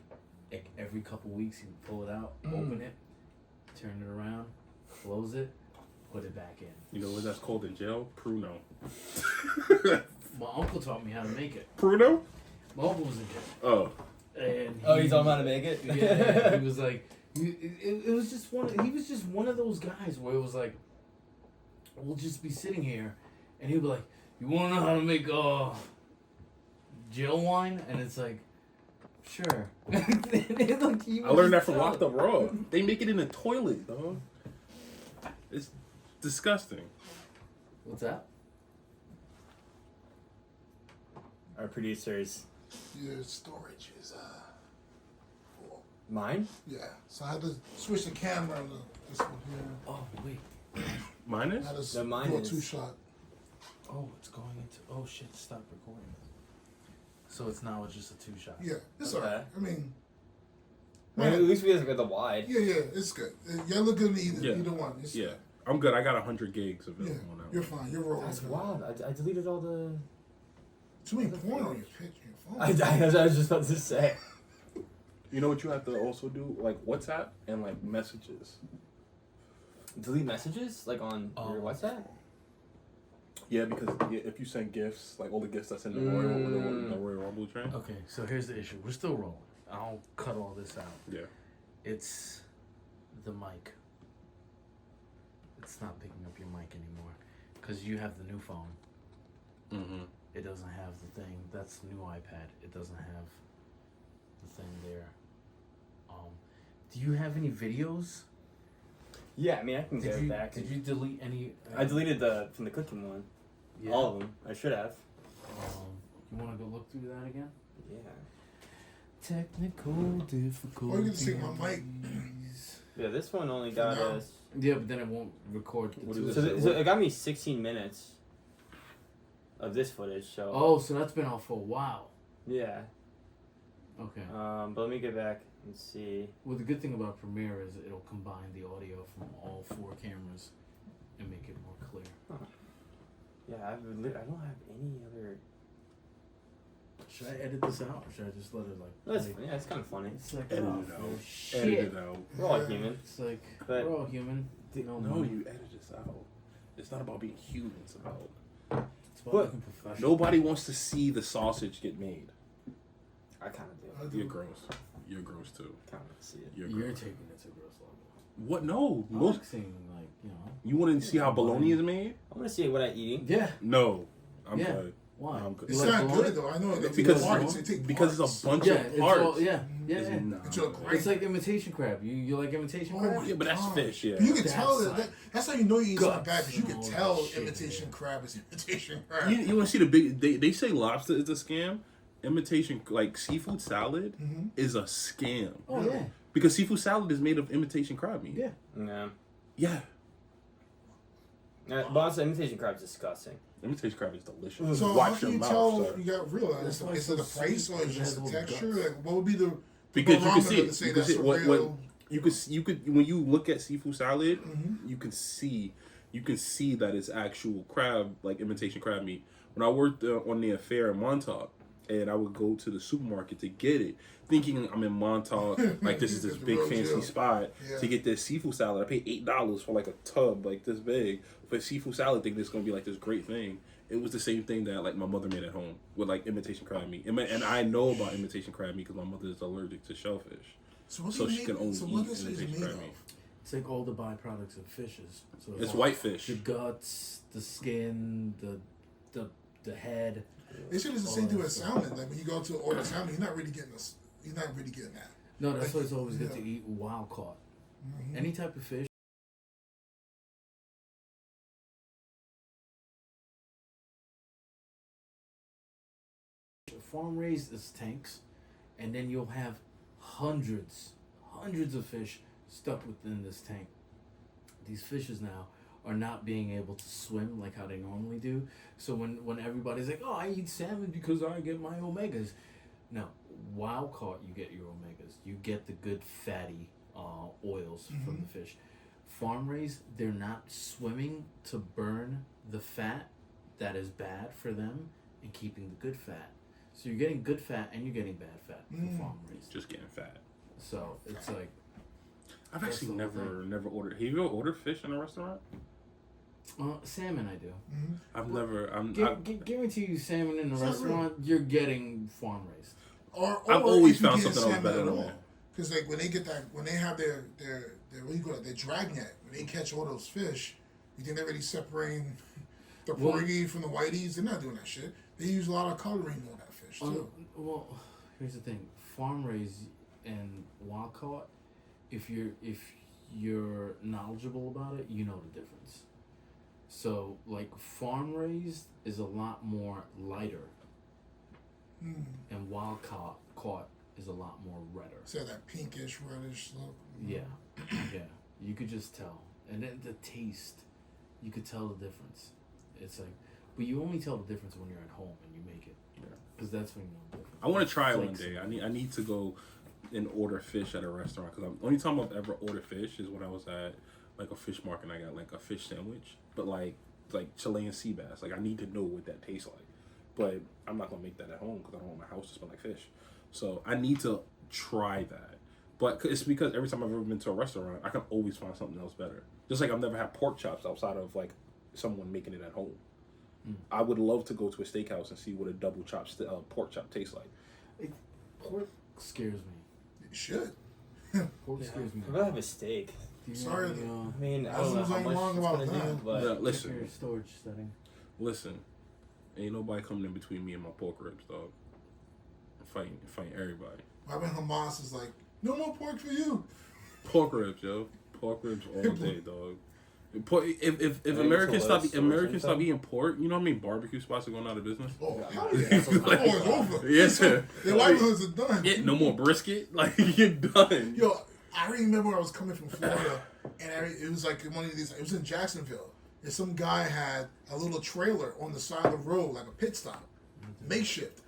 every couple weeks, he would pull it out, open it, turn it around, close it, put it back in. You know what that's called in jail? Pruno. My uncle taught me how to make it. Pruno? My uncle was in jail. Oh. And Oh, he's all about to make it? Yeah, he was like, it was just one. He was just one of those guys where it was like, we'll just be sitting here, and he'd be like, "You want to know how to make jail wine?" And it's like, sure. I learned that from Locked Up Raw. They make it in the toilet, dog. It's disgusting. What's that? Our producers. Your storage is full. Mine? Yeah. So I had to switch the camera to this one here. Oh wait. Mine is? I had to No, mine do a is- 2-shot. Oh, it's going into. Oh shit! Stop recording. So it's now just a 2-shot. Yeah, it's Okay. alright. I mean, Well, at least we have the wide. yeah, it's good. Y'all look good in Yeah. either one. It's Yeah. I'm good. I got 100 gigs Yeah, available on that you're one. fine. You're rolling. That's good. wild. I deleted all the. Too many porn on your picture. Your I phone. was just about to say. You know what you have to also do? Like WhatsApp and like messages. Delete messages? Like on your WhatsApp? Yeah, because if you send gifts, like all the gifts that's in the Royal Rumble train. Okay, so here's the issue. We're still rolling. I'll cut all this out. Yeah. It's the mic. It's not picking up your mic anymore because you have the new phone. Mm-hmm. It doesn't have the thing. That's the new iPad. It doesn't have the thing there. Do you have any videos? Yeah, I mean, I can get it back. Did you delete any? I deleted from the cooking one. Yeah. All of them. I should have. You want to go look through that again? Yeah. Technical difficulties. Or you can just take my mic. Yeah, this one only got now. us. Yeah, but then it won't record the What two. is So, it? so it got me 16 minutes of this footage. So. Oh, so that's been out for a while. Yeah. Okay. But let me get back and see. Well, the good thing about Premiere is it'll combine the audio from all 4 cameras and make it more clear. Yeah, I don't have any other. Should I edit this out, or should I just let it like? That's play? yeah, it's kind of funny. It's like Edit oh, it out. for shit. Edit it out. We're all Yeah. human. It's like But- we're all human. No, you edit this out. It's not about being human. It's about It's about But- looking professional. nobody wants to see the sausage get made. I kind of do. I do. You're gross. You're gross too. Kind of see it. You're You're gross. taking it to a gross level. What? No. I Most. like seeing like You want to see how bologna is made? I want to see what I'm eating. Yeah. No. I'm Yeah. good. Why? I'm good. It's You like not bologna? good though. I know they Because- take parts. They take Because parts. it's a bunch Yeah, of it's parts. all, yeah. It's Yeah. not. Into a grind. It's like imitation crab. You like imitation Oh crab? my Yeah, but that's God. fish, yeah. But you can That's tell like that's how you know you eat something guts bad because you and can all tell that shit, imitation yeah. crab is imitation crab. You want to see the big? They say lobster is a scam. Imitation, like seafood salad, Mhm. is a scam Oh yeah. because seafood salad is made of imitation crab meat. Yeah. No. Yeah. But honestly, imitation crab's disgusting. Imitation crab is delicious. So Watch how can your you mouth, tell sir. you got real? That's why Is it's it the so price sweet, or is it because it just has the little texture? guts. Like what would be the Because you can barometer see to it. say You can that's see a it. real? you could when you look at seafood salad, Mm-hmm. you can see that it's actual crab, like imitation crab meat. When I worked on the affair in Montauk, and I would go to the supermarket to get it, thinking I'm in Montauk, like this is this The big real fancy deal. spot Yeah. to get this seafood salad. I paid $8 for like a tub like this big for seafood salad, thinking it's gonna be like this great thing. It was the same thing that like my mother made at home with like imitation crab meat, and I know about imitation crab meat because my mother is allergic to shellfish, So, so she can only what eat is it imitation made crab of? meat. It's like all the byproducts of fishes. So It's all whitefish. The guts, the skin, the head. They said it's the same thing with salmon. Like when you go to order salmon, you're not really getting this. You're not really getting that. No, that's why it's always good Yeah. to eat wild caught. Mm-hmm. Any type of fish. Farm raised is tanks, and then you'll have hundreds of fish stuck within this tank. These fishes now are not being able to swim like how they normally do. So when everybody's like, oh, I eat salmon because I get my omegas. No, wild caught, you get your omegas. You get the good fatty oils from the fish. Farm raised, they're not swimming to burn the fat that is bad for them and keeping the good fat. So you're getting good fat and you're getting bad fat for farm raised. Just getting fat. So it's like I've That's actually the whole never ordered. Have you ever ordered fish in a restaurant? salmon. I do. I've never. Guarantee you, salmon in a It's not restaurant, you're getting farm raised. Or I've always if you found get something else salmon better at than all. that. Because like when they get that, when they have their what do you call it, their dragnet, when they catch all those fish, you think they're really separating the Well- porgy from the whiteys? They're not doing that shit. They use a lot of coloring on that fish too. Well, here's the thing: farm raised and wild caught. If you're knowledgeable about it, you know the difference. So, like farm raised is a lot more lighter, and wild caught is a lot more redder. So that pinkish, reddish look. Yeah, yeah. You could just tell, and then the taste, you could tell the difference. It's like, but you only tell the difference when you're at home and you make it, because that's when you know the difference. I want to try it one Flakes. day. I need to go and order fish at a restaurant because the only time I've ever ordered fish is when I was at like a fish market and I got like a fish sandwich, but like Chilean sea bass. Like I need to know what that tastes like, but I'm not gonna make that at home because I don't want my house to smell like fish. So I need to try that. But it's because every time I've ever been to a restaurant, I can always find something else better. Just like I've never had pork chops outside of like someone making it at home. I would love to go to a steakhouse and see what a double chop pork chop tastes like. Pork scares me. You should. Pork scares me. I'd rather have a steak. Do you Sorry, have any, I mean, I That's don't know what's how much wrong it's about gonna that. do, but Yeah, check listen, your storage setting? listen. Ain't nobody coming in between me and my pork ribs, dog. I'm fighting everybody. I mean, Hamas is like, no more pork for you. Pork ribs, yo. Pork ribs all day, dog. If Yeah, Americans so stop so- eating pork, you know how many barbecue spots are going out of business? Oh, hell yeah. It's over. Yes, sir. Their livelihoods are done. Yeah, no more brisket. Like you're done. Yo, I remember when I was coming from Florida, and it was like one of these. It was in Jacksonville, and some guy had a little trailer on the side of the road, like a pit stop, makeshift.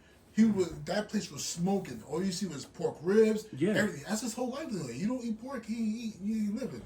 That place was smoking. All you see was pork ribs. Yeah. Everything. That's his whole livelihood. You don't eat pork, you ain't living.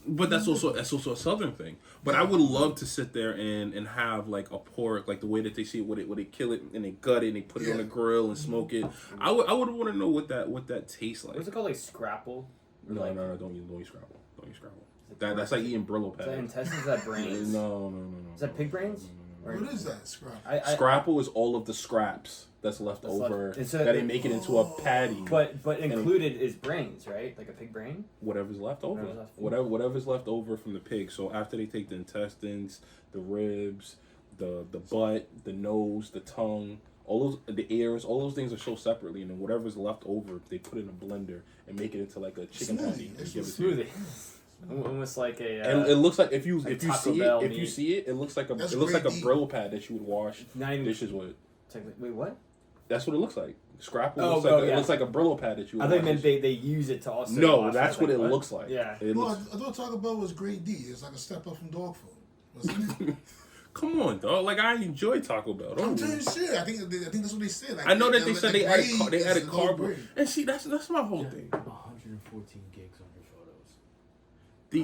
But that's also a southern thing. But I would love to sit there and have like a pork, like the way that they see it, where they kill it and they gut it and they put it on the grill and smoke it. I would want to know what that tastes like. what's it called, like scrapple? Or No, like, don't eat scrapple. Don't eat scrapple. That's like eating Brillo Is that pads. intestines? Is that brains? No. Is that pig brains? Or- What is that? Scrap. Scrapple is all of the scraps that's left That's over left- it's that they make it into a patty. But included is brains, right? Like a pig brain. Whatever's left over, Whatever's left. whatever's left over from the pig. So after they take the intestines, the ribs, the butt, the nose, the tongue, all those, the ears, all those things are sold separately, and then whatever's left over, they put in a blender and make it into like a chicken Smoothie. patty and It's give it to you. Smoothie. Almost like a. And it looks like if you like see Taco Bell it, if you meat. see it, it looks like a That's like a great meat. Brillo pad that you would wash Not even- dishes with. Wait, what? That's what it looks like. Scrapple Oh, looks like yeah. It looks like a Brillo pad that you would I thought you wash meant dishes. they use it to also. No, wash that's it. what Like, it looks like. Yeah. It Well, looks, I thought Taco Bell was grade D. It's like a step up from dog food. Wasn't it? come on, dog. Like I enjoy Taco Bell. I'm Don't telling you? you shit. I think that's what they said. Like, I know that they the said they grade added is low cardboard. grade. And see, that's my whole thing. 114 gigs on your photo.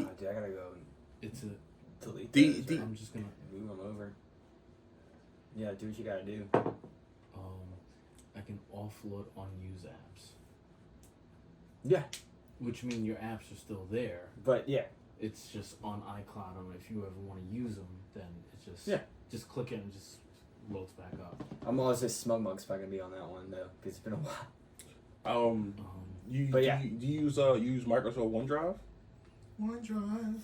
D- dude, I gotta go It's a. delete D- those, D- right? I'm just gonna. Move them over. Yeah, do what you gotta do. I can offload unused apps, Yeah, which mean your apps are still there. but yeah, It's just on iCloud, and if you ever want to use them, then it's just just click it and it just loads back up. I'm also Smug Mug's probably gonna be on that one though, because it's been a while. But yeah. Do you use Microsoft OneDrive? OneDrive.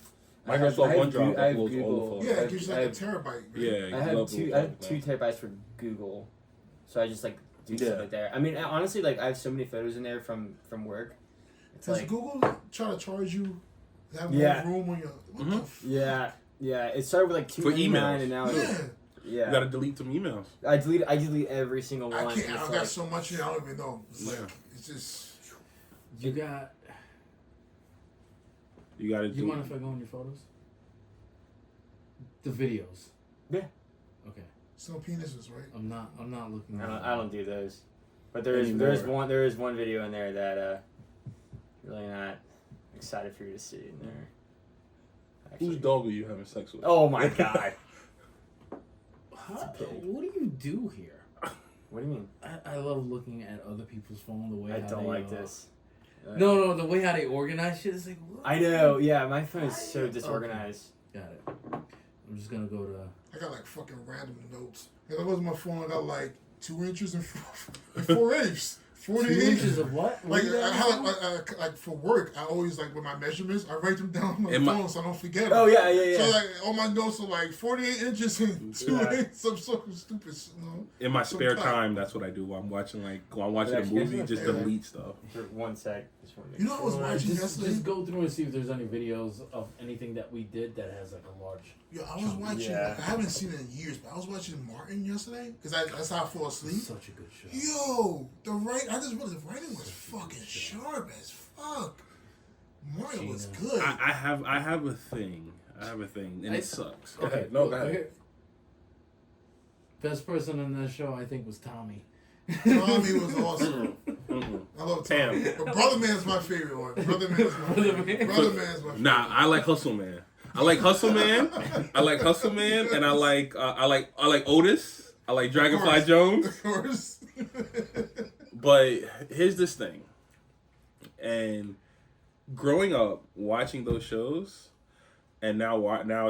Microsoft OneDrive I have uploads all Google. the Yeah, photos. it gives you I like a have- terabyte. Right? Yeah, I have 2 terabytes for Google, so I just like do Yeah. stuff there. I mean, honestly, like I have so many photos in there from work. It's Does like Google try to charge you to have Yeah. more room on your? What the fuck? yeah. It started with like For $2.99 emails. and now it's Yeah. You yeah. gotta delete some emails. I delete every single one. I can't. It's I've like, got so much in. I don't even know. It's like Yeah. it's just. You got. You gotta Do do. you mind if I go on your photos? The videos. Yeah. Okay. Some penises, right? I'm not looking. I don't do those, but there is one video in there that really not excited for you to see in there. Whose dog are you having sex with? Oh my god! What do you do here? What do you mean? I love looking at other people's phone. The way I how don't they, like this. No, the way how they organize shit is like. What? I know. Yeah, my phone is so disorganized. Got it. I'm just gonna go to. I got like fucking random notes. And I goes to my phone. I got like 2 inches and 4 48 2 inches of what? Like do you I got? have like for work, I always like with my measurements, I write them down on my In my- phone so I don't forget. Oh them. yeah. So like all my notes are like 48 inches and 2 Yeah. inches. Some sort of stupid, In my spare Sometimes. time, that's what I do. While I'm watching a movie, just Yeah. delete stuff. For 1 sec. Just wanna make You know, I was sure. watching Just yesterday. go through and see if there's any videos of anything that we did that has like a large. Yo, I was watching. Yeah. I haven't seen it in years, but I was watching Martin yesterday because that's how I fall asleep. Such a good show. Yo, I just realized the writing was fucking sharp as fuck. Martin was Gina. good. I have a thing. And it sucks. Go Okay, ahead. No, look, go ahead. okay. Best person in that show, I think, was Tommy. Tommy was awesome. Mm-mm. I love Pam. Tommy. But Brother Man's my favorite one. Brother Man's my favorite. Brother Man's my favorite. Nah, I like Hustle Man. I like Hustle Man, and I like Otis. I like Dragonfly Jones. Of course. But here's this thing. And growing up watching those shows, and now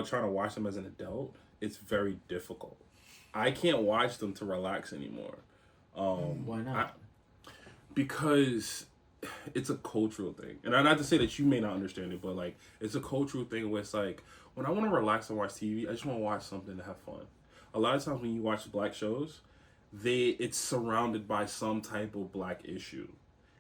trying to watch them as an adult, it's very difficult. I can't watch them to relax anymore. Why not? Because it's a cultural thing, and not to say that you may not understand it, but like it's a cultural thing where it's like when I want to relax and watch TV, I just want to watch something to have fun. A lot of times when you watch black shows, it's surrounded by some type of black issue,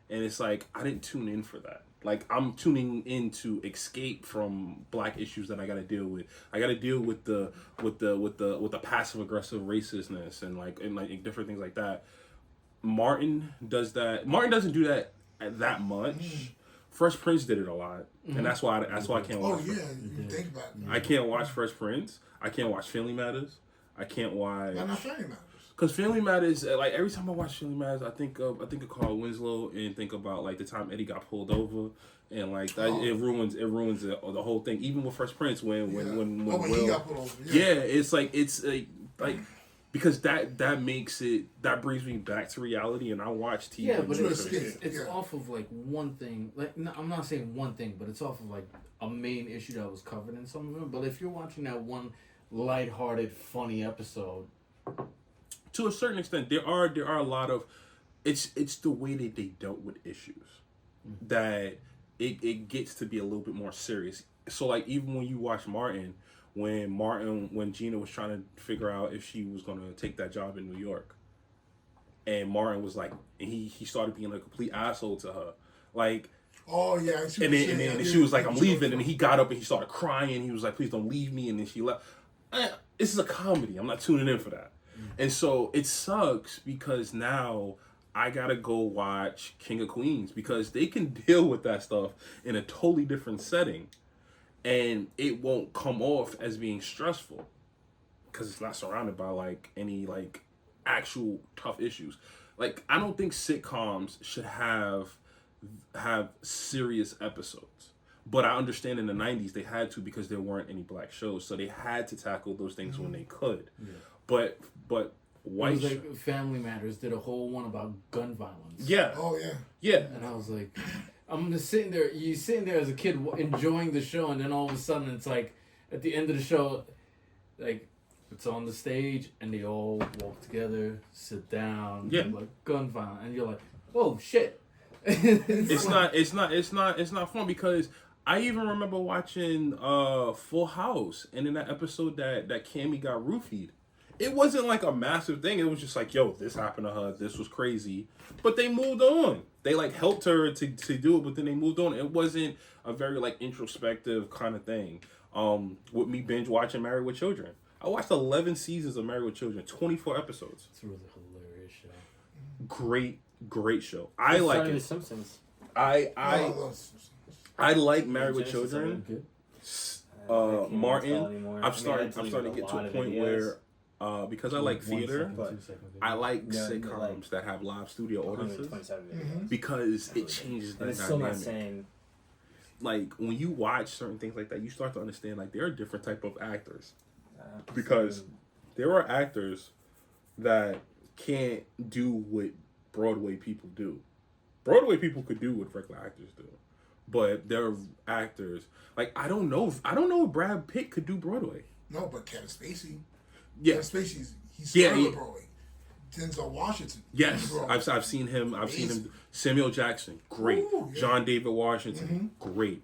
and it's like I didn't tune in for that. Like I'm tuning in to escape from black issues that I got to deal with. I got to deal with the passive aggressive racistness and like different things like that. Martin does that. Martin doesn't do that that much. Fresh Prince did it a lot, and that's why I can't Oh watch. yeah, you think about it. I can't watch Fresh Prince. I can't watch Family Matters. I can't watch Not Family Matters. because Family Matters. Like every time I watch Family Matters, I think of Carl Winslow and think about like the time Eddie got pulled over, and like that, it ruins the whole thing. Even with Fresh Prince when he Will, got put over. yeah, it's like because that brings me back to reality, and I watch TV. Yeah, but True it's escape. it's Yeah. off of like one thing. Like no, I'm not saying one thing, but it's off of like a main issue that was covered in some of them. But if you're watching that one lighthearted, funny episode, to a certain extent, there are a lot of it's the way that they dealt with issues that it gets to be a little bit more serious. So like even when you watch Martin, when Gina was trying to figure out if she was gonna take that job in New York, and Martin was like, and he started being a complete asshole to her, like. Oh yeah, And then she was like, I'm leaving, and he got up and he started crying. He was like, please don't leave me, and then she left. This is a comedy. I'm not tuning in for that. And so it sucks because now I gotta go watch King of Queens because they can deal with that stuff in a totally different setting, and it won't come off as being stressful because it's not surrounded by like any like actual tough issues. Like I don't think sitcoms should have serious episodes, But I understand in the 90s they had to because there weren't any black shows, so they had to tackle those things when they could. Yeah. But white it was like Family Matters did a whole one about gun violence. yeah. Oh yeah. Yeah. And I was like, I'm just sitting there. You sitting there as a kid enjoying the show, and then all of a sudden it's like at the end of the show, like it's on the stage, and they all walk together, sit down, Yeah. like gun violence, and you're like, oh shit. It's not fun because I even remember watching Full House, and in that episode that Cammy got roofied. It wasn't like a massive thing. It was just like, yo, this happened to her. This was crazy. But they moved on. They like helped her to do it, but then they moved on. It wasn't a very like introspective kind of thing. With me binge watching Married with Children. I watched 11 seasons of Married with Children, 24 episodes. It's a really hilarious show. Great show. I like The it. Simpsons. I like Married with Genesis Children. Good. I can't tell Martin. anymore. I'm starting I to get to lot a of point videos. where because I like theater, I like No, sitcoms like- that have live studio audiences 127 videos. because it changes the And it's still not dynamic. saying. Like when you watch certain things like that, you start to understand like there are different type of actors because there are actors that can't do what Broadway people do. Broadway people could do what regular actors do, but there are actors like I don't know if Brad Pitt could do Broadway. No, but Kevin Spacey. Yeah, Kevin Spacey's he's Yeah, started he- Broadway. Denzel Washington. yes, Bro. I've seen him. I've seen him. Samuel Jackson, great. Ooh, yeah. John David Washington, great.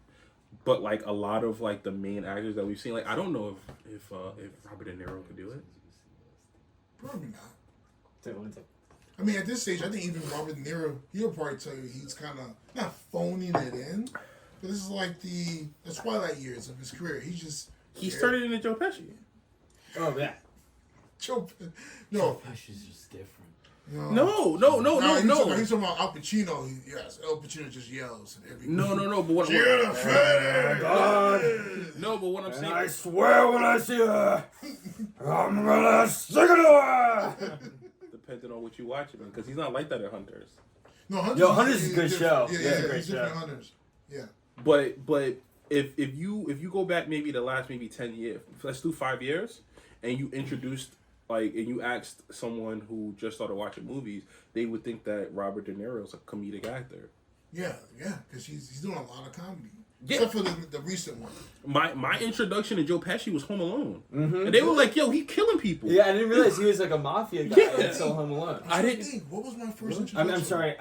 But like a lot of like the main actors that we've seen, like I don't know if Robert De Niro could do it. Probably not. Take one, take. I mean, at this stage, I think even Robert De Niro, he'll probably tell you he's kind of not phoning it in, but this is like the twilight years of his career. He's turned it into Joe Pesci. Oh yeah. Joe, no, She's just different. No. He's talking about Al Pacino. Yes, Al Pacino just yells and everything. No. But what? God. No, but what I'm saying. I swear when I see her, I'm gonna stick it to her. Depending on what you watch it, because he's not like that at Hunters. No, Hunters. Yo, Hunters is a good show. Yeah, Yeah, it's a great he's different show. Hunters. Yeah. But if you go back maybe the last maybe 10 years, let's do 5 years, and you introduced and you asked someone who just started watching movies, they would think that Robert De Niro is a comedic actor. Yeah, because he's doing a lot of comedy. Yeah. Except for the recent one. My introduction to Joe Pesci was Home Alone, and they were like, "Yo, he killing people." Yeah, I didn't realize he was like a mafia guy Yeah. until Home Alone. I didn't. think. What was my first introduction? I'm sorry.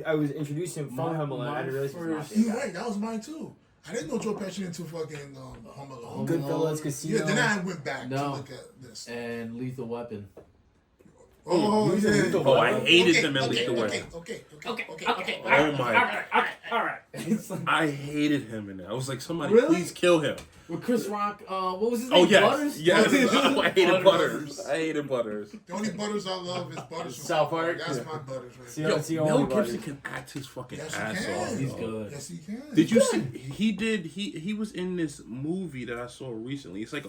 I was introduced him from Home Alone. I didn't realize he was a mafia You're guy. right. That was mine too. I didn't know Joe Pesci until fucking Home Alone. Goodfellas, Casino. Yeah, then I went back to No. look at this. And Lethal Weapon. Oh, Who's yeah. in Lethal Oh, I Weapon? hated him in Lethal Weapon. Okay. Oh my! All right. It's like, I hated him in that. I was like, somebody Really? please kill him. With Chris Rock, what was his Oh name? yes, Butters? yes. Butters. I hated Butters. Butters. I hated Butters. The only Butters I love is Butters from South Park. That's Yeah. my Butters right See, there. Yo, that's the Mel only Gibson Butters. can act his fucking Yes, he ass can. off. He's dog. good. Yes, he can. Did you see? He was in this movie that I saw recently. It's like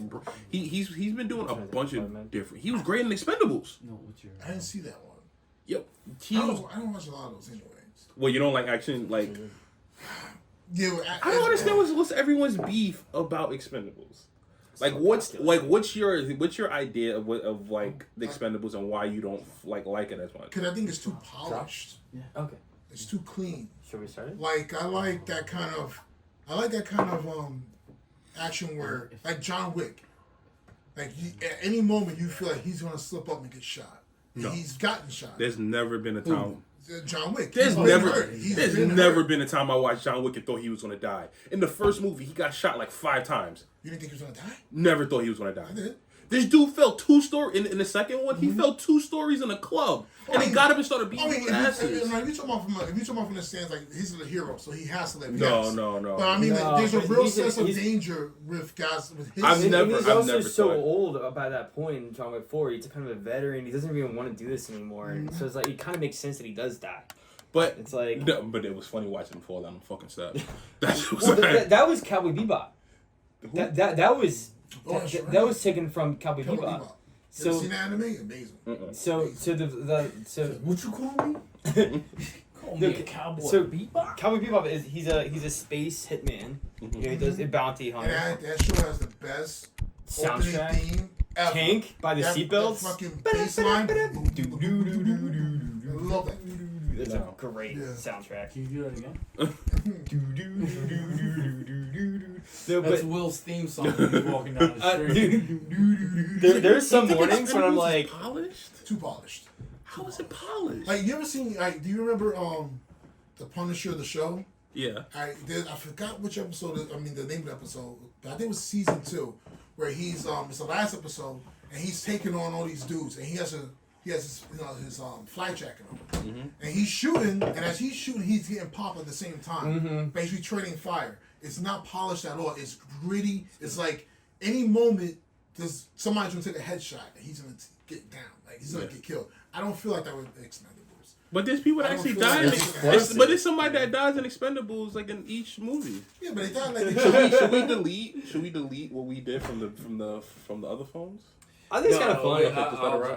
he's been doing a bunch of different. He was great in Expendables. No, what's your... I didn't see that one. Yep. I don't watch a lot of those anyways. Well, you don't like action, like Yeah, I don't understand what's everyone's beef about Expendables. Like what's your idea of like the Expendables and why you don't like it as much? Because I think it's too polished. okay. It's too clean. Should we start it? Like I like that kind of action where like John Wick. Like at any moment you feel like he's gonna slip up and get shot. And No. he's gotten shot. There's never been a time. John Wick. There's He's never been hurt. He's there's been never hurt. been a time I watched John Wick and thought he was gonna die. In the first movie, he got shot like 5 times. You didn't think he was gonna die? Never thought he was gonna die. I did. This dude fell 2 stories in the second one. He fell 2 stories in a club, and they got him and started beating his asses. if you're talking about from the stands, like he's the hero, so he has to live. No, yes. no. But I mean, No, there's a but real he's- sense of he's- danger with guys with his. I've never- He's also never so thought- old by that point in John Wick 4. He's kind of a veteran. He doesn't even want to do this anymore. So it's like it kind of makes sense that he does die. But It's like no, but it was funny watching him fall down the fucking steps. That's what well, was like, that was Cowboy Bebop. That was that's right. that was taken from Cowboy Cowboy Bebop. Bebop. So You seen the anime? Amazing. so the What you call me? Come Oh, man, Cowboy So Bebop? Cowboy Bebop is he's a space hitman. Mhm. You know, he does a bounty And hunter. that show has the best opening Soundtrack. theme ever. Tank by the That Seatbelts. fucking bass line. I love that. It's No. a great Yeah. soundtrack. Can you do that again? No, That's but Will's theme song when he's walking down the street. there's some You think mornings when I'm Expendables is like, polished. Too polished. How is it polished? Like you ever seen? Like, do you remember the Punisher the show? Yeah. I forgot which episode. The name of the episode. But I think it was season 2, where he's it's the last episode, and he's taking on all these dudes, and he has his flight jacket on, and he's shooting, and as he's shooting, he's getting popped at the same time, basically trading fire. It's not polished at all. It's gritty. It's like any moment, somebody's gonna take a headshot, and he's gonna get down, like he's gonna get killed. I don't feel like that with Expendables. But there's people that I don't actually feel like die. In that's but there's somebody that dies in Expendables, like in each movie. Yeah, but they died like Should we delete what we did from the other phones? I think it's kind of funny.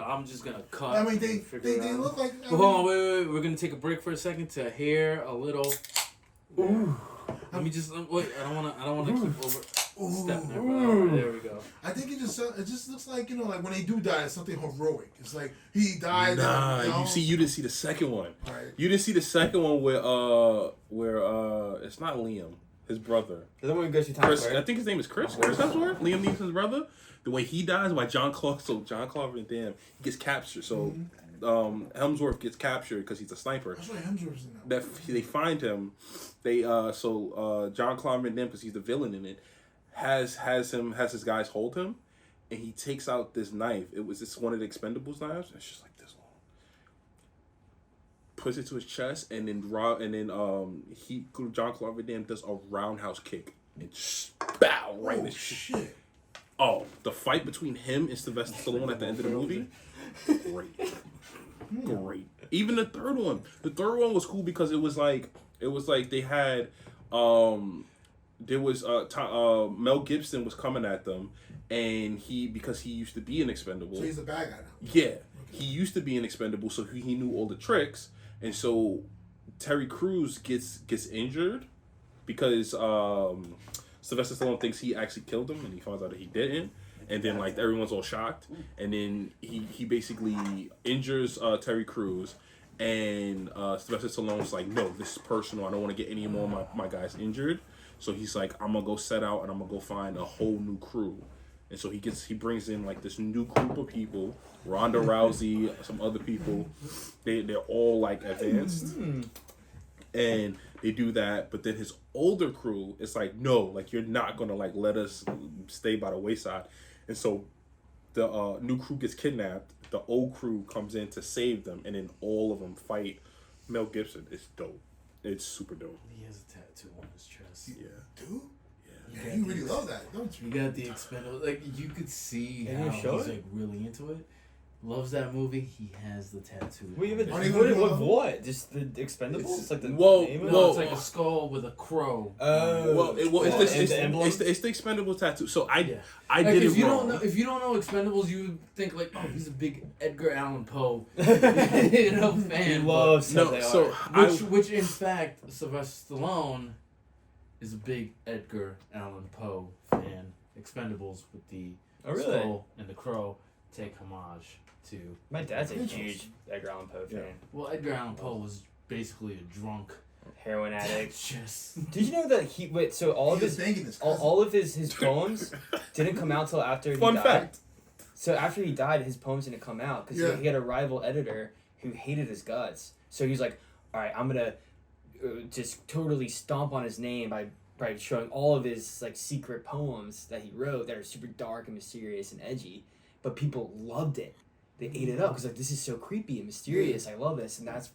I'm just gonna cut. I mean, they figure it out. look like. Well, hold on, wait. We're gonna take a break for a second to hear a little. Ooh. Let me just wait. I don't wanna keep overstepping there. There we go. I think it just looks like like when they do die, it's something heroic. It's like he died. Nah, and, you didn't see the second one. Right. You didn't see the second one where it's not Liam, his brother. The one who goes through Times Chris, Square. I think his name is Chris Hemsworth, Liam Neeson's brother. The way he dies by John Claude Van Damme, he gets captured. So Hemsworth gets captured because he's a sniper. That's why Hemsworth's in that. They find him. John Claude Van Damme, because he's the villain in it, has his guys hold him, and he takes out this knife. It's one of the Expendables knives. It's just like this long. Puts it to his chest, and then John Claude Van Damme does a roundhouse kick and just bow right in his Shit. Oh, the fight between him and Sylvester Stallone at the end of the movie, great. Even the third one was cool because it was like they had Mel Gibson was coming at them, and because he used to be an Expendable. So he's a bad guy now. Yeah, he used to be an Expendable, so he knew all the tricks, and so Terry Crews gets injured because Sylvester Stallone thinks he actually killed him, and he finds out that he didn't. And then like everyone's all shocked, and then he basically injures Terry Crews, and Sylvester Stallone's like, no, this is personal. I don't want to get any more of my guys injured. So he's like, I'm gonna go set out and I'm gonna go find a whole new crew. And so he brings in like this new group of people, Ronda Rousey, some other people. They're all like advanced. And they do that, but then his older crew is like, no, like you're not gonna like let us stay by the wayside. And so the new crew gets kidnapped. The old crew comes in to save them, and then all of them fight Mel Gibson. It's dope. It's super dope. He has a tattoo on his chest. Yeah. Dude? Yeah, you really love that, don't you? You got the Expendables. Like you could see Can how you he's show it? like really into it. Loves that movie. He has the tattoo. What even? Are they gonna do another What? Just the Expendables? It's- Like the Whoa, name of it? No, it's like a skull with a crow. It's the emblem? the Expendable tattoo. So I did Like, it if you wrong. don't know, if you don't know Expendables, you would think like, oh, he's a big Edgar Allan Poe, fan. He loves No, stuff so Which in fact, Sylvester Stallone is a big Edgar Allan Poe fan. Expendables with the Oh, really? skull and the crow take homage to. My dad's a huge Edgar Allan Poe fan. Well, Edgar Allan Poe was basically a drunk. Heroin addict. Just Did you know that so all of He was his banging his all of his poems didn't come out till after he Fun died. fact. So after he died, his poems didn't come out because Yeah. he had a rival editor who hated his guts. So he was like, "All right, I'm gonna just totally stomp on his name by showing all of his like secret poems that he wrote that are super dark and mysterious and edgy." But people loved it. They ate it up because like this is so creepy and mysterious. I love this, and that's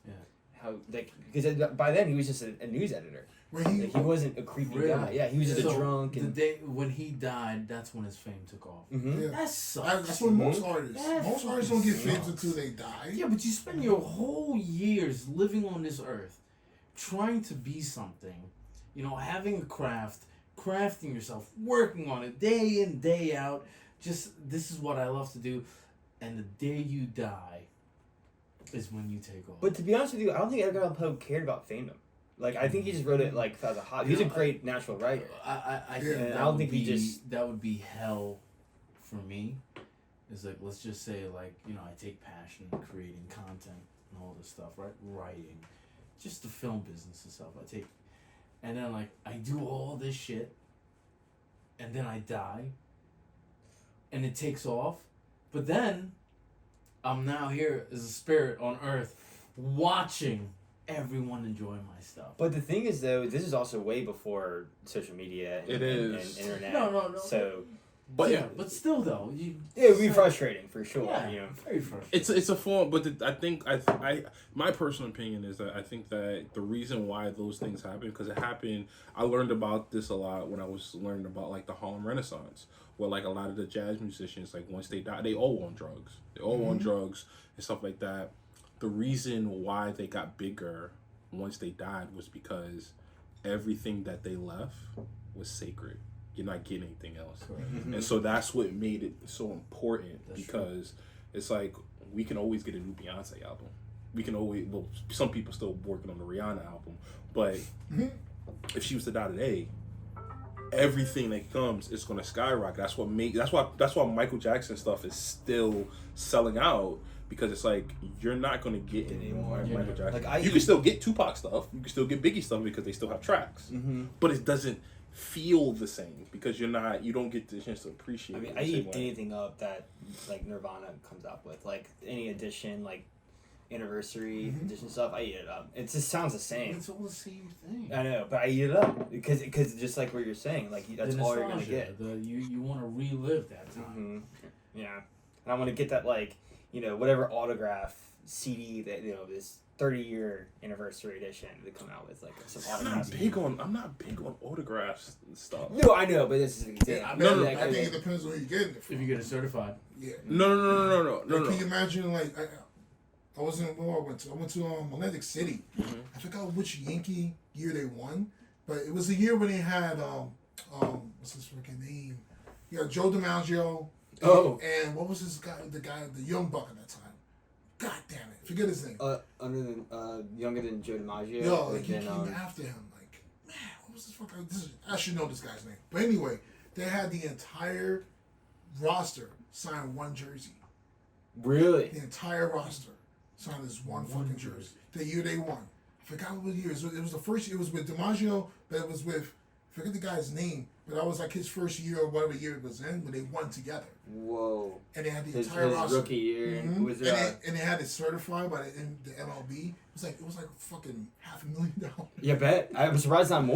how like because by then he was just a news editor. Like, he wasn't a creepy guy. Yeah, he was just So, a drunk. The And day when he died, that's when his fame took off. Mhm. Yeah. That sucks. That's what most artists. That Most artists don't get fucking famous sucks. until they die. Yeah, but you spend your whole years living on this earth, trying to be something, having a craft, crafting yourself, working on it day in, day out. Just, this is what I love to do. And the day you die, is when you take off. But to be honest with you, I don't think Edgar Allan Poe cared about fandom. Like, I think he just wrote it like as a hobby. He's a great natural writer. I think Yeah. that I don't would think he be, just- that would be hell for me. It's like, let's just say, like, you know, I take passion in creating content and all this stuff, right? Writing, just the film business and stuff. And then, like, I do all this shit, and then I die, and it takes off. But then, I'm now here as a spirit on Earth, watching everyone enjoy my stuff. But the thing is, though, this is also way before social media and, It is. and internet. No. So But but still, though, it would be frustrating for sure. Yeah, You know. very frustrating. it's a form, but I think my personal opinion is that I think that the reason why those things happen, because it happened. I learned about this a lot when I was learning about like the Harlem Renaissance, where like a lot of the jazz musicians, like once they die, they all on drugs. They all on drugs and stuff like that. The reason why they got bigger once they died was because everything that they left was sacred. You're not getting anything else. And so that's what made it so important, because it's like we can always get a new Beyonce album. We can always, well, some people still working on the Rihanna album, but if she was to die today, everything that comes is going to skyrocket. That's why Michael Jackson stuff is still selling out, because it's like you're not going to get any more Michael Jackson. Like, you can still get Tupac stuff, you can still get Biggie stuff because they still have tracks, but it doesn't feel the same because you don't get the chance to appreciate I mean, it I the same eat way. anything up that like Nirvana comes up with, like any edition, like anniversary edition stuff. I eat it up. It just sounds the same. It's all the same thing. I know, but I eat it up because just like what you're saying, like that's The all you're gonna nostalgia, get. You want to relive that time. Yeah, and I want to get that, like, you know, whatever autograph CD that, you know, this 30-year anniversary edition they come out with, like some I'm autographs. not big on autographs and stuff. No, I know, but this is an example. No, I think it depends on who you're getting it from. If you get it certified. Yeah. No. Can you imagine, like, I was in, where I went to Atlantic City. I forgot which Yankee year they won, but it was the year when they had what's his freaking name? You got Joe DiMaggio. Oh. And what was his guy? The young buck at that time. God damn it, forget his name. Younger than Joe DiMaggio. Yo, like and he then, came after him. Like, man, what was this fucker? I should know this guy's name. But anyway, they had the entire roster sign one jersey. really? The entire roster signed this one fucking jersey. The year they won. I forgot what year. It was the first year. It was with DiMaggio, but it was with, I forget the guy's name, but that was like his first year or whatever year it was in when they won together. Whoa. And they had the His entire roster. rookie year. Mhm. Was and they had it certified by the MLB. It was like fucking $500,000. yeah, bet. I'm surprised not more.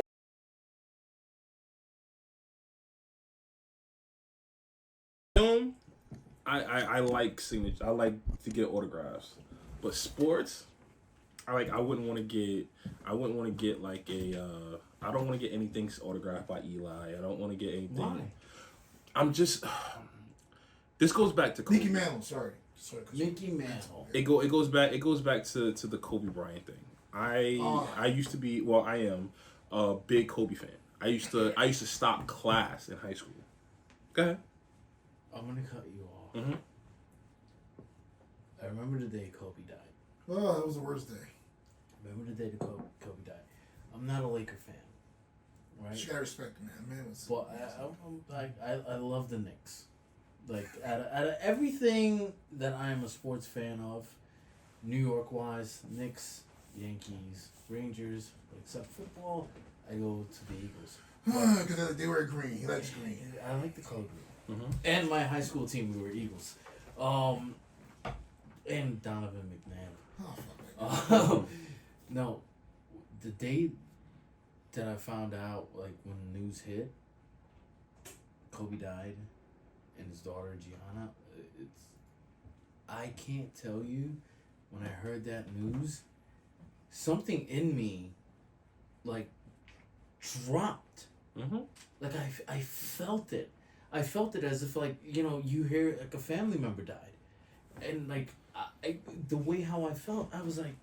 Film, I like signature. I like to get autographs, but sports, I wouldn't want to get like a. I don't want to get anything autographed by Eli. I don't want to get anything. Why? I'm just. This goes back to Kobe. Mickey Mantle, sorry. Mickey Mantle. It goes back to the Kobe Bryant thing. I used to be, well, I am a big Kobe fan. I used to stop class in high school. Go ahead. I'm gonna cut you off. Mm-hmm. I remember the day Kobe died. Oh, that was the worst day. Remember the day that Kobe died. I'm not a Laker fan, right? You gotta respect the man. Man was. But I love the Knicks. Like out of everything that I am a sports fan of, New York wise, Knicks, Yankees, Rangers, but except football, I go to the Eagles. Because they were green. He likes green. I like the color green. Mm-hmm. And my high school team, we were Eagles. And Donovan McNabb. Oh, fuck that. No, the day that I found out, like when the news hit, Kobe died, and his daughter Gianna. I can't tell you, when I heard that news, something in me, like, dropped. Mm-hmm. Like I felt it. I felt it as if, like, you know, you hear like a family member died, and like I the way how I felt, I was like,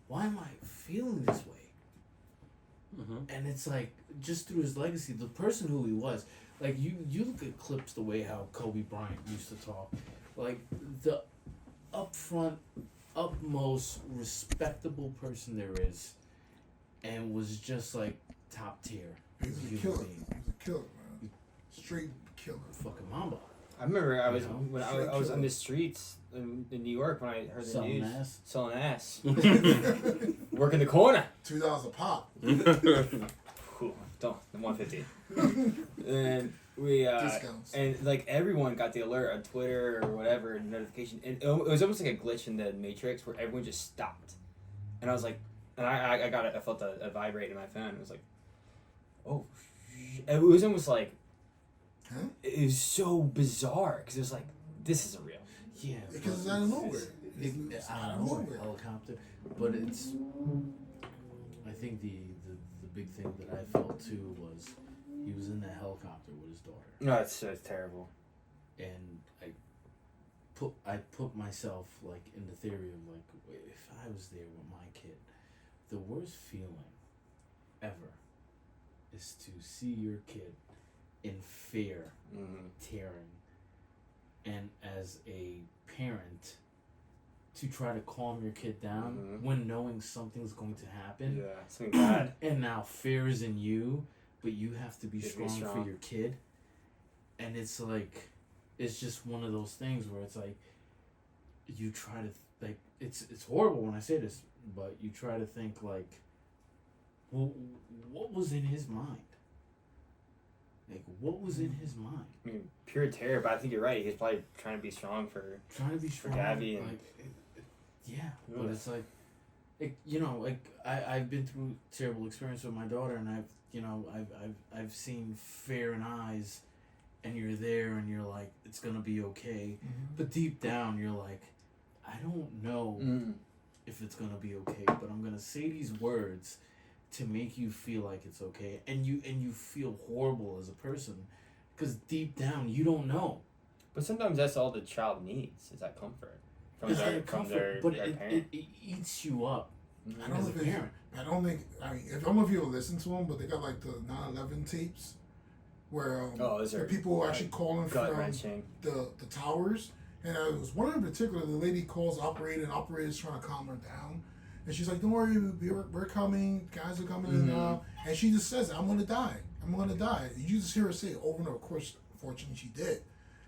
why am I feeling this way? Mm-hmm. And it's like, just through his legacy, the person who he was. Like, you look at clips the way how Kobe Bryant used to talk, like upfront, utmost respectable person there is, and was just like top tier. He's a killer. He's a killer, man. Straight killer. Fucking Mamba. I remember I was You know, when I was on the streets in New York when I heard the Selling news. ass. Selling ass. Working the corner. $2 a pop. Cool. Don't 150. And we Discounts. and like everyone got the alert on Twitter or whatever notification. And it was almost like a glitch in the Matrix where everyone just stopped. And I was like, and I felt a vibrate in my phone. It was like, oh, it was almost like. Huh? It was so bizarre because it was like, this isn't real. Yeah, Because it's out of nowhere. It's out of nowhere. Helicopter, but it's. I think the big thing that I felt too was he was in that helicopter with his daughter, No, it's terrible. and I put myself like in the theory of like if I was there with my kid, the worst feeling ever is to see your kid in fear, tearing, and as a parent to try to calm your kid down when knowing something's going to happen. Yeah, something bad. And now fear is in you, but you have to be You have to be strong for strong. your kid. And it's like, it's just one of those things where it's like, you try to, like, it's horrible when I say this, but you try to think like, well, what was in his mind? Like, what was in his mind? I mean, pure terror, but I think you're right. He's probably trying to be strong for. Trying to be strong. Gabby and- like, but it's like, you know, like I've been through terrible experience with my daughter, and I've seen fear in eyes, and you're there, and you're like, it's gonna be okay, but deep down you're like, I don't know if it's gonna be okay, but I'm gonna say these words to make you feel like it's okay, and you feel horrible as a person, because deep down you don't know. But sometimes that's all the child needs is that comfort from It's their like from comfort, their, but their it parent. eats you up I don't as know a if it's, parent. I don't think. I mean, if I don't know if you'll listen to them, but they got like the 9/11 tapes where those the are people were actually calling gut from wrenching. the towers, and there was one in particular. The lady calls operator, and operator's trying to calm her down, and she's like, "Don't worry, we're coming. Guys are coming in now." And she just says, "I'm gonna die. I'm gonna die." You just hear her say it over and over. Of course, fortunately, she did.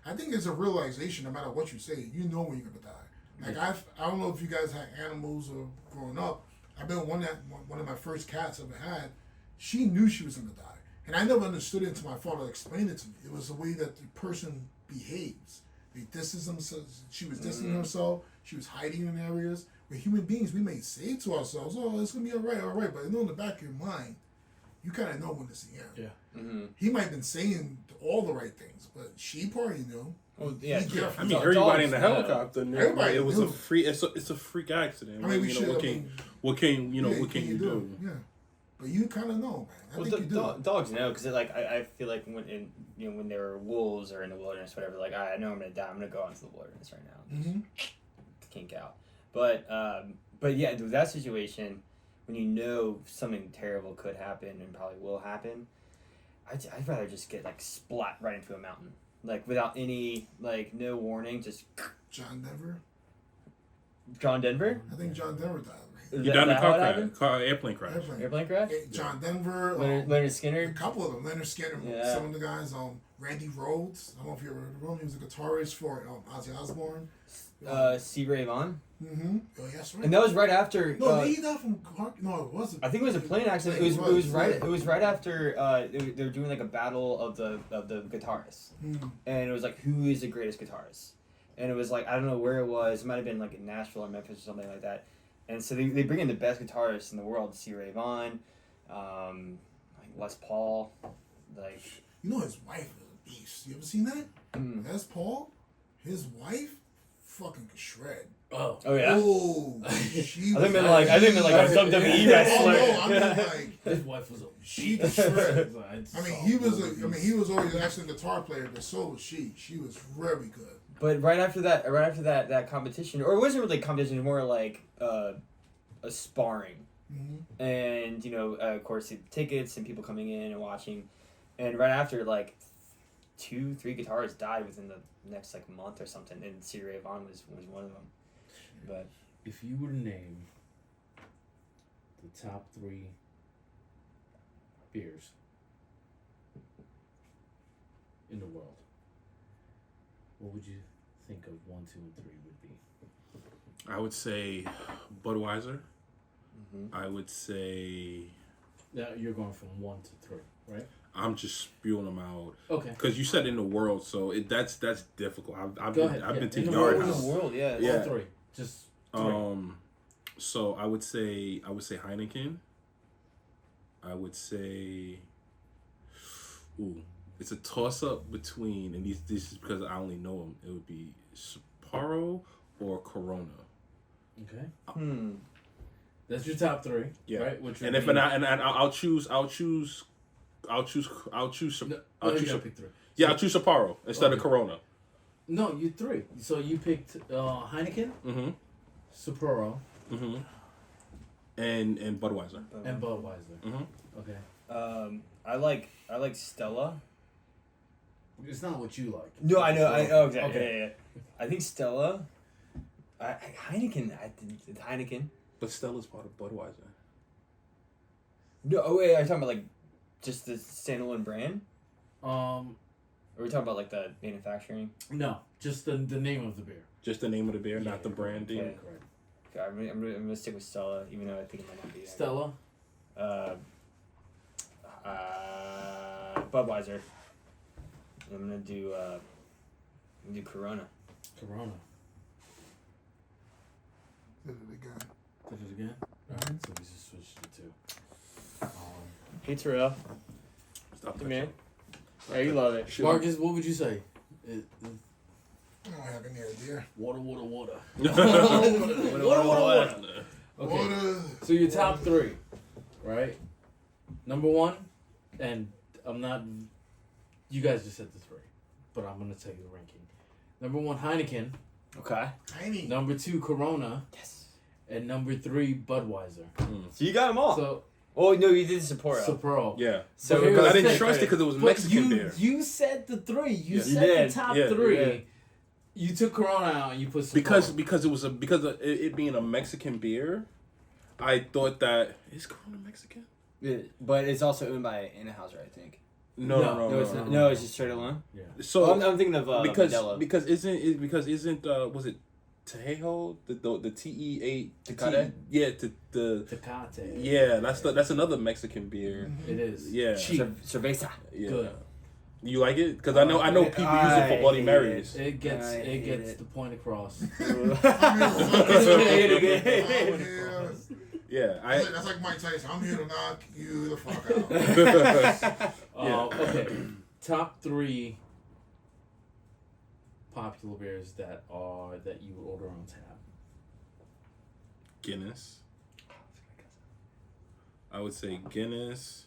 I think it's a realization. No matter what you say, you know when you're gonna die. Like I don't know if you guys had animals or growing up. I've been one of my first cats I've ever had. She knew she was gonna die, and I never understood it until my father explained it to me. It was the way that the person behaves. They distance themselves. She was distancing herself. She was hiding in areas. We're human beings. We may say to ourselves, "Oh, it's gonna be all right," but in the back of your mind, you kind of know when it's the end. Yeah. He might have been saying all the right things, but she probably knew. Well, yeah, He careful. I mean, everybody in the dogs know. helicopter knew. Everybody It was knew. a free. It's a freak accident. I mean, we you should. know, what can you do? Yeah, but you kind of know, man. I Well, think you do. dogs know because I feel like when there were wolves or in the wilderness, whatever. Like I know I'm gonna die. I'm gonna go out into the wilderness right now. Just kink out. But yeah, with that situation, when you know something terrible could happen and probably will happen, I'd rather just get like splat right into a mountain, like without any no warning, just. John Denver. John Denver. I think John Denver died. Right? He died in a how it happened? airplane crash. Airplane crash. John Denver. Leonard A Skinner. couple of them. Leonard Skinner. Yeah. Some of the guys. Randy Rhoads. I don't know if you ever heard of him. He was a guitarist for Ozzy Osbourne. C. Ray Vaughan. Oh, yes, right. And that was right after. No, he died from heart. No, it wasn't. I think it was a plane accident. It was right after they were doing like a battle of the guitarists, and it was like who is the greatest guitarist, and it was like I don't know where it was. It might have been like in Nashville or Memphis or something like that, and so they bring in the best guitarists in the world, C. Ray Vaughan, like Les Paul, like. You know his wife is a beast. You ever seen that? Les Paul, his wife, fucking could shred. Oh yeah. Oh, she. I think meant like a WWE wrestler. No, I mean like his wife was a she could shred. I I mean, he was always an excellent guitar player, but so was she. She was very good. But right after that competition, or it wasn't really a competition, it was more like a sparring. And of course, the tickets and people coming in and watching, and right after 2-3 guitarists died within the next month or something, and C. Ray Vaughan was one of them. but If you were to name the top 3 beers in the world, what would you think of 1, 2, and 3 would be? I would say Budweiser. I would say Now you're going from 1 to 3, right? I'm just spewing them out. Okay. Because you said in the world, so that's difficult. I've Go been ahead, I've yeah. been to In the Yard world, in House. the world, yeah. Yeah. All 3. Just 3. So I would say Heineken. I would say, it's a toss up between, and this is because I only know them. It would be Sapporo or Corona. Okay. That's your top 3. Yeah. Right. Which And would if be- I'll choose I'll choose No, you gotta pick 3. Yeah, I'll choose Sapporo instead of Okay. Corona. No, you 3. So you picked Heineken, Mm-hmm. Sapporo, Mm-hmm. And Budweiser. and Budweiser. Mm-hmm. Okay. I like Stella. It's not what you like. No, I know. Exactly. Okay. Yeah. I think Stella. Heineken. It's Heineken. But Stella's part of Budweiser. No. Oh wait. Are you talking about like just the standalone brand? Or are we talking about like the manufacturing? No, just the name of the beer. Just the name of the beer, Yeah, not the brand. okay. Yeah. Correct. Okay, I'm gonna stick with Stella, even though I think it might not be. Stella. Budweiser. I'm gonna do Corona. Corona. Did it again. Did it again? Alright, so we just switched the 2. Hey Terrell. Stop Hey that man. shit. Yeah, you love it. Shit. Marcus, what would you say? I don't have any idea. Water, water, water. Water. Okay. Water. So your top 3, right? Number 1, and I'm not. You guys just said the 3, but I'm gonna tell you the ranking. Number 1, Heineken. Okay. Tiny. Number 2, Corona, Yes. and number 3, Budweiser. So you got them all. So Oh no, you did Sapporo. Sapporo. Yeah. So But it Because was I didn't thick, trust it right? because it was But Mexican beer. you said the 3. You Yeah. said You did. the top Yeah. 3. Yeah. You took Corona out and you put Sapporo. Because it being a Mexican beer, I thought that is Corona Mexican? Yeah, but it's also owned by Anheuser, I think. No, No, it's not. No, it's just straight alone. Yeah. So Oh, I'm thinking of Modelo. because isn't was it Tejo the TE8 Tecate? Yeah, Tecate. yeah, that's another Mexican beer. It is. Yeah. Cheap. Cerveza. Yeah. Good. You like it? Because I know people use it for Bloody hate Marys. It gets I hate it. the point across. Yeah, That's like Mike Tyson. I'm here to knock you the fuck out. Okay. Top 3 popular beers that you would order on tap. Guinness. I would say Guinness,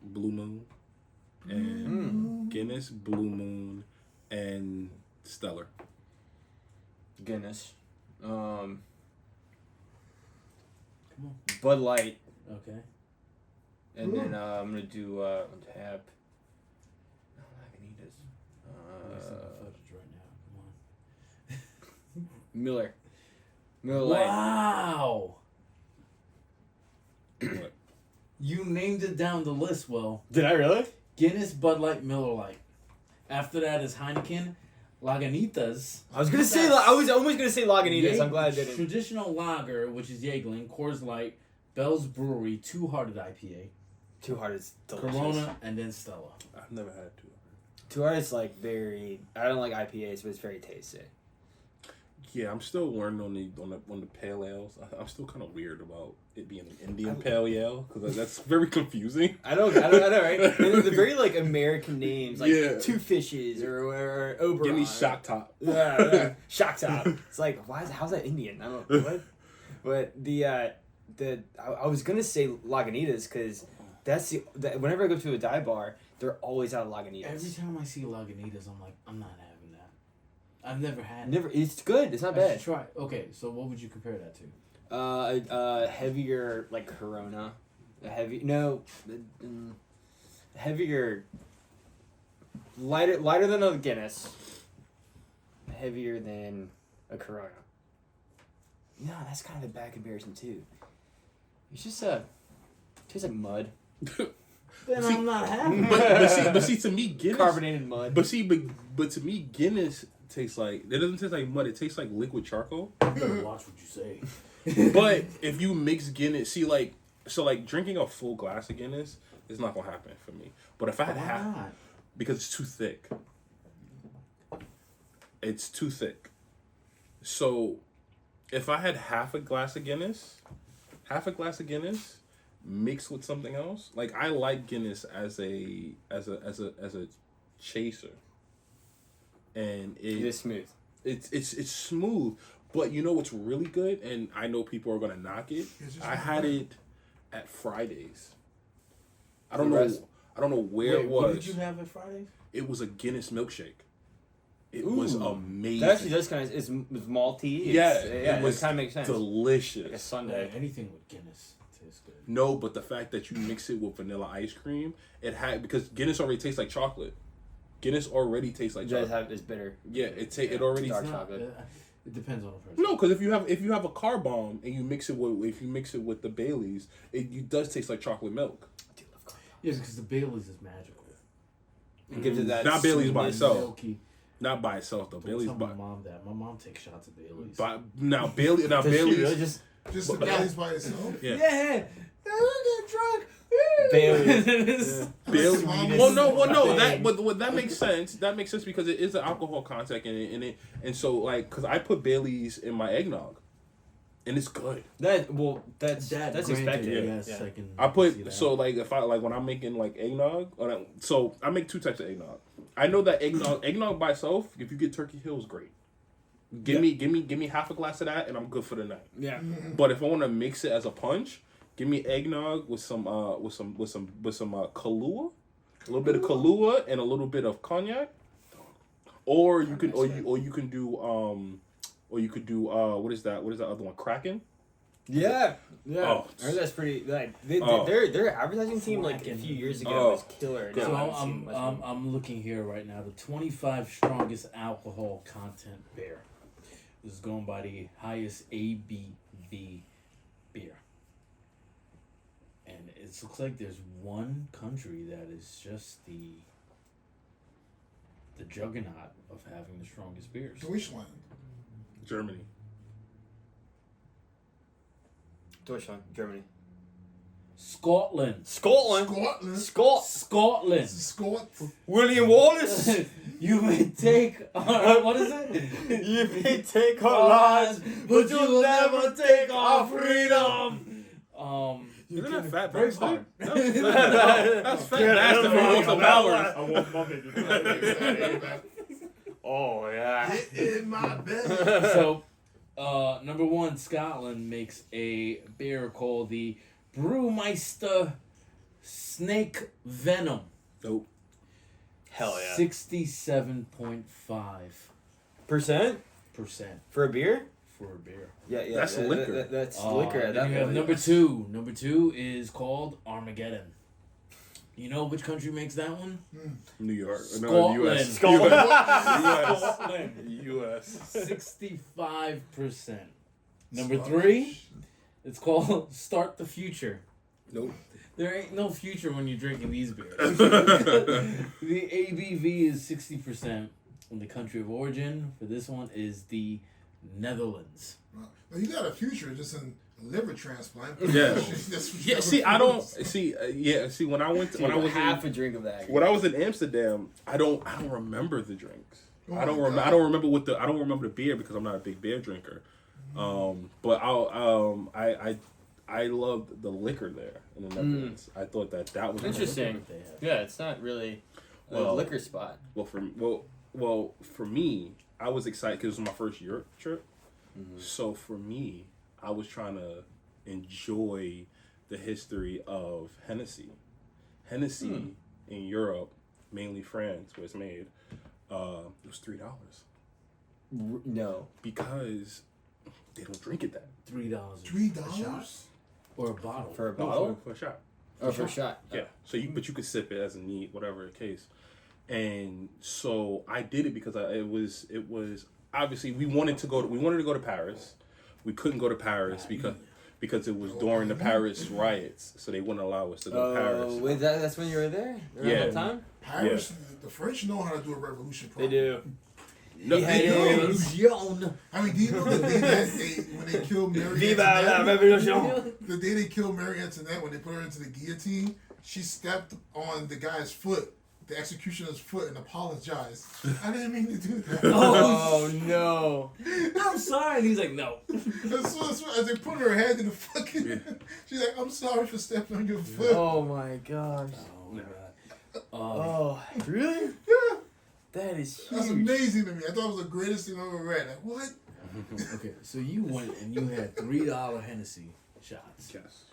Blue Moon, and Guinness, Blue Moon, and Stellar. Guinness. Come on. Bud Light. Okay. And then I'm gonna do on tap. Wasting the footage right now. Come on. Miller. Miller Lite. Wow. What? You named it down the list, Will. Did I really? Guinness, Bud Light, Miller Lite. After that is Heineken, Lagunitas. I was gonna say. I was almost gonna say Lagunitas. I'm glad I didn't. Traditional lager, which is Jägerling, Coors Light, Bell's Brewery, Two Hearted IPA, Two Hearted is delicious. Corona, and then Stella. I've never had two. Two Hearted is like very. I don't like IPAs, but it's very tasty. Yeah, I'm still learning on the pale ales. I'm still kind of weird about it being an Indian pale ale because that's very confusing. I know, right? They're very like American names, like Yeah. Two Fishes or Oberon. Give me Shock Top. Yeah. Shock Top. It's like how's that Indian? I don't know what. But I was gonna say Lagunitas because that's whenever I go to a dive bar, they're always out of Lagunitas. Every time I see Lagunitas, I'm like, I'm not having that. I've never had it. Never. It's good. It's not I bad. should try. Okay, so what would you compare that to? Heavier like Corona, heavier, lighter than a Guinness, heavier than a Corona. No, that's kind of a bad comparison too. It's just tastes like mud. Then See, I'm not happy. but see, to me, Guinness Carbonated mud. But see, but to me, Guinness tastes like it doesn't taste like mud. It tastes like liquid charcoal. You better watch what you say. But if you mix Guinness, see, like drinking a full glass of Guinness is not gonna happen for me. But if I had Why half, not? because it's too thick. It's too thick. So, if I had half a glass of Guinness, mixed with something else, like I like Guinness as a chaser, and It is smooth. it's smooth. But you know what's really good, and I know people are gonna knock it. I had it at Fridays. I don't know where it was. What did you have at Fridays? It was a Guinness milkshake. It was amazing. That actually does kind of it's malty. It was kind of makes sense. delicious. Like a sundae. Anything with Guinness tastes good. No, but the fact that you mix it with vanilla ice cream, because Guinness already tastes like chocolate. Guinness already tastes like chocolate. It's bitter. Yeah, it already. Dark It's not, chocolate. it depends on the person. No, because if you have a car bomb and you mix it with the Baileys, it does taste like chocolate milk. I do love coffee. Yeah, because the Baileys is magical. It gives it that Not Baileys by sweetness. itself. Milky. Not by itself though. Don't Bailey's tell by my mom that. My mom takes shots of Baileys. Does she Bailey's. really just Just the Bailey's by itself. Yeah. Yeah. I get drunk. Baileys? Bailey. Sweetest Well, no. thing. That makes sense. That makes sense because it is an alcohol content in it, and so like, cause I put Bailey's in my eggnog, and it's good. That's Granted, expected. Yes, Yeah. I can. I see put that. so like if I like when I'm making like eggnog, so I make two types of eggnog. I know that eggnog by itself, if you get Turkey Hill, is great. Give me half a glass of that, and I'm good for the night. Yeah. But if I want to mix it as a punch, give me eggnog with some Kahlua, a little bit of Kahlua and a little bit of cognac, or you can do what is that other one, Kraken? Yeah. Oh. I heard that's pretty. Like Oh. their advertising team like a few years ago was killer. So Now I haven't seen much of it. I'm looking here right now. The 25 strongest alcohol content beer. This is going by the highest ABV beer. And it looks like there's one country that is just the juggernaut of having the strongest beers. Deutschland. Germany. Deutschland, Germany, Scotland. Scotland. Scotland. Scott. William Wallace. You may take what is it? You may take our lives, lives, but you'll never take our freedom. Isn't that Fat Braveheart. Bastard? That's Fat Bastard from Austin Powers. I want my Oh yeah. Get in my bed. So, number one, Scotland makes a beer called the Brewmeister Snake Venom. Nope. Hell yeah. 67.5% Percent for a beer? for a beer. Yeah. That's liquor. That's liquor. At that Then you have point. number two. Number two is called Armageddon. You know which country makes that one? New York. Scotland. No, U.S. Scotland. Scotland. U.S. 65%. Number three, it's called Start the Future. Nope. There ain't no future when you're drinking these beers. The ABV is 60%. And the country of origin for this one is the Netherlands. Well, you got a future just in liver transplant. Yeah. That's Yeah. See, I don't see. See, when I went, when I was half a drink of that. when I was in Amsterdam, I don't remember the drinks. Oh I don't my remember. God. I don't remember the beer because I'm not a big beer drinker. But I loved the liquor there in the Netherlands. I thought that was Interesting. What they have. Yeah, it's not really a Well- liquor spot. Well, for me, I was excited because it was my first Europe trip. So for me, I was trying to enjoy the history of Hennessy. Hennessy in Europe, mainly France, where it's made, it was $3 No. because they don't drink it that. $3. $3 Or a bottle. For a No, bottle? for a shot. Or for a shot? Yeah. So but you could sip it as a neat, whatever the case. And so I did it because obviously we wanted to go to Paris. We couldn't go to Paris because it was during the Paris riots, so they wouldn't allow us to go to Paris. Oh, wait, that's when you were there? Around Yeah. that time? Paris, the French know how to do a revolution properly. They do. No, They do. Revolution. I mean, do you know the day that when they killed Mary Viva la Antoinette? revolution! The day they killed Mary Antoinette, when they put her into the guillotine, she stepped on the guy's foot, the executioner's foot, and apologized. I didn't mean to do that. Oh, no. I'm sorry. And he's like, no. As they put her head in the fucking, she's like, "I'm sorry for stepping on your foot." Oh, my gosh. Oh my god. Oh, really? Yeah, That is that's huge. amazing to me. I thought it was the greatest thing I've ever read. Like, what? Okay, so you went and you had $3 Hennessy shots. Yes.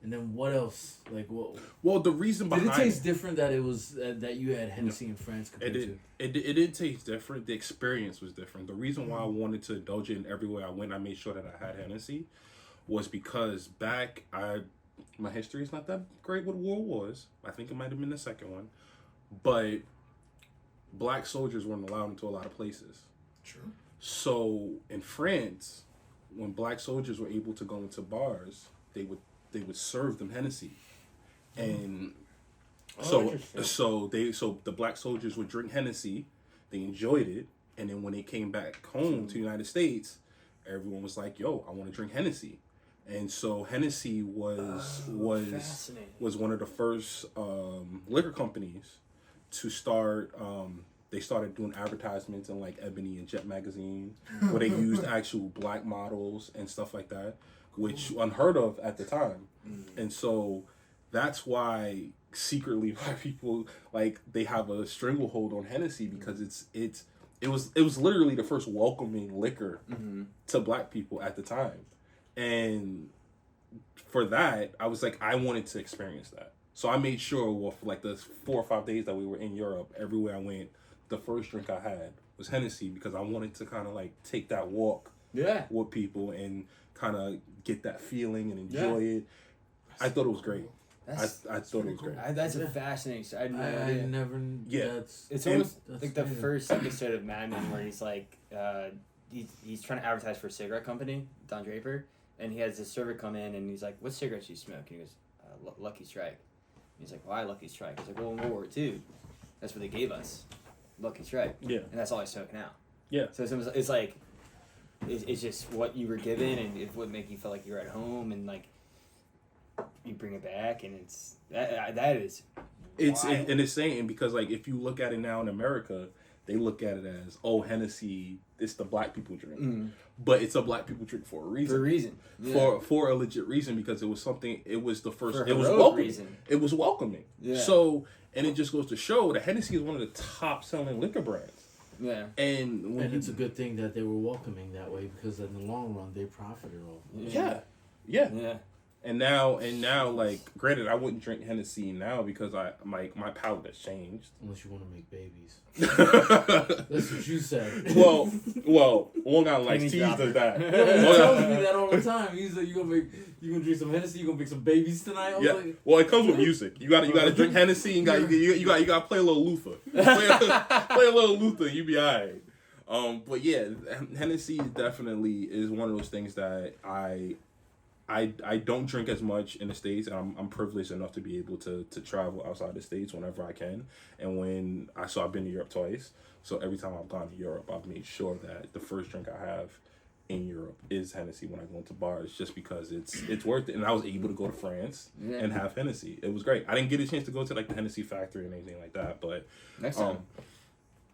And then what else? Like what? Well, the reason Did behind it taste different that it was that you had Hennessy in France compared it did taste different. The experience was different. The reason why I wanted to indulge it in everywhere I went, I made sure that I had Hennessy, was because my history is not that great with World Wars. I think it might have been the second one, but black soldiers weren't allowed into a lot of places. True. So in France, when black soldiers were able to go into bars, they would serve them Hennessy, and so the black soldiers would drink Hennessy, they enjoyed it, and then when they came back home to the United States, everyone was like, "Yo, I want to drink Hennessy," and so Hennessy was one of the first liquor companies to start. They started doing advertisements in like Ebony and Jet magazine, where they used actual black models and stuff like that, which unheard of at the time. And so that's why secretly black people, like, they have a stranglehold on Hennessy, because it was literally the first welcoming liquor to black people at the time. And for that, I was like, I wanted to experience that. So I made sure, well, for like the 4 or 5 days that we were in Europe, everywhere I went, the first drink I had was Hennessy, because I wanted to kind of like take that walk with people and kind of get that feeling and enjoy it. I thought it was great. I thought it was great. That's a fascinating story. I had no I idea. never. Yeah. It's almost like the first episode of Mad Men where he's like, he's trying to advertise for a cigarette company, Don Draper, and he has this server come in and he's like, "What cigarettes do you smoke?" And he goes, "Lucky Strike." And he's like, "Why Lucky Strike?" He's like, "Well, in World War II, that's what they gave us, Lucky Strike." Yeah. And that's all I smoke now. Yeah. So it's like, it's just what you were given, and it would make you feel like you're at home, and like you bring it back, and that is wild. And it's saying, because like if you look at it now in America, they look at it as, oh, Hennessy, it's the black people drink, but it's a black people drink for a reason. For a reason, yeah. For a legit reason, because it was something. It was the first. For a It was heroic welcoming. reason. It was welcoming. Yeah. So, and it just goes to show that Hennessy is one of the top selling liquor brands. Yeah. And it's a good thing that they were welcoming that way, because in the long run they profited off. Yeah. And now, like, granted, I wouldn't drink Hennessy now because my palate has changed. Unless you want to make babies. That's what you said. Well, Long Island Iced Teas does that. He tells me that all the time. He's like, you gonna drink some Hennessy, you gonna make some babies tonight? I was like, well, it comes with music. You gotta drink Hennessy, and you gotta play a little Luther. Play a little Luther, you be alright. But yeah, Hennessy definitely is one of those things that I don't drink as much in the States, and I'm privileged enough to be able to travel outside the States whenever I can. And I've been to Europe twice, so every time I've gone to Europe, I've made sure that the first drink I have in Europe is Hennessy when I go into bars, just because it's worth it. And I was able to go to France and have Hennessy. It was great. I didn't get a chance to go to like the Hennessy factory and anything like that, but Next time.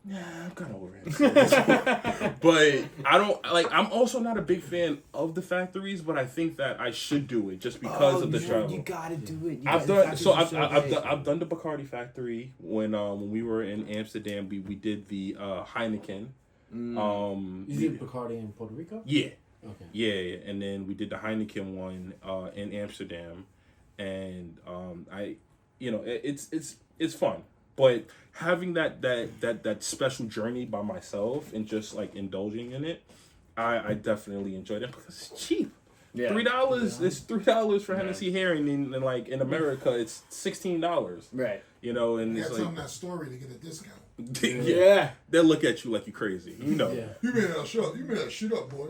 yeah, I'm kind of over it. But I don't like. I'm also not a big fan of the factories, but I think that I should do it just because of the travel. You gotta do it. I've done the Bacardi factory when we were in Amsterdam. We did the Heineken. you did Bacardi in Puerto Rico? Yeah. Okay. Yeah, and then we did the Heineken one in Amsterdam, and it's fun. But having that special journey by myself and just like indulging in it, I definitely enjoyed it because it's cheap. Yeah. $3. It's $3 for Hennessy here, and then like in America it's $16. Right. you know, and You it's gotta tell like, them that story to get a discount. yeah, they'll look at you like you crazy, you know. Yeah. You made that shit up. You made that shit up, boy.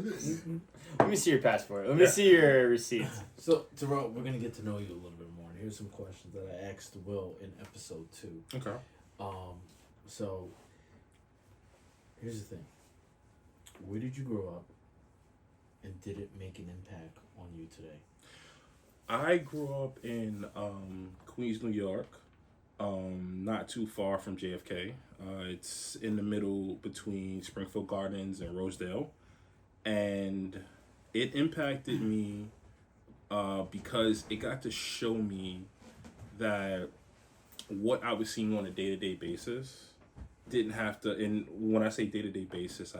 Let me see your passport. Let me see your receipts. So, Terrell, we're going to get to know you a little bit more. And here's some questions that I asked Will in episode 2. Okay. So, here's the thing. Where did you grow up? And did it make an impact on you today? I grew up in Queens, New York, not too far from JFK. It's in the middle between Springfield Gardens and Rosedale. And it impacted me because it got to show me that what I was seeing on a day-to-day basis didn't have to, and when I say day-to-day basis,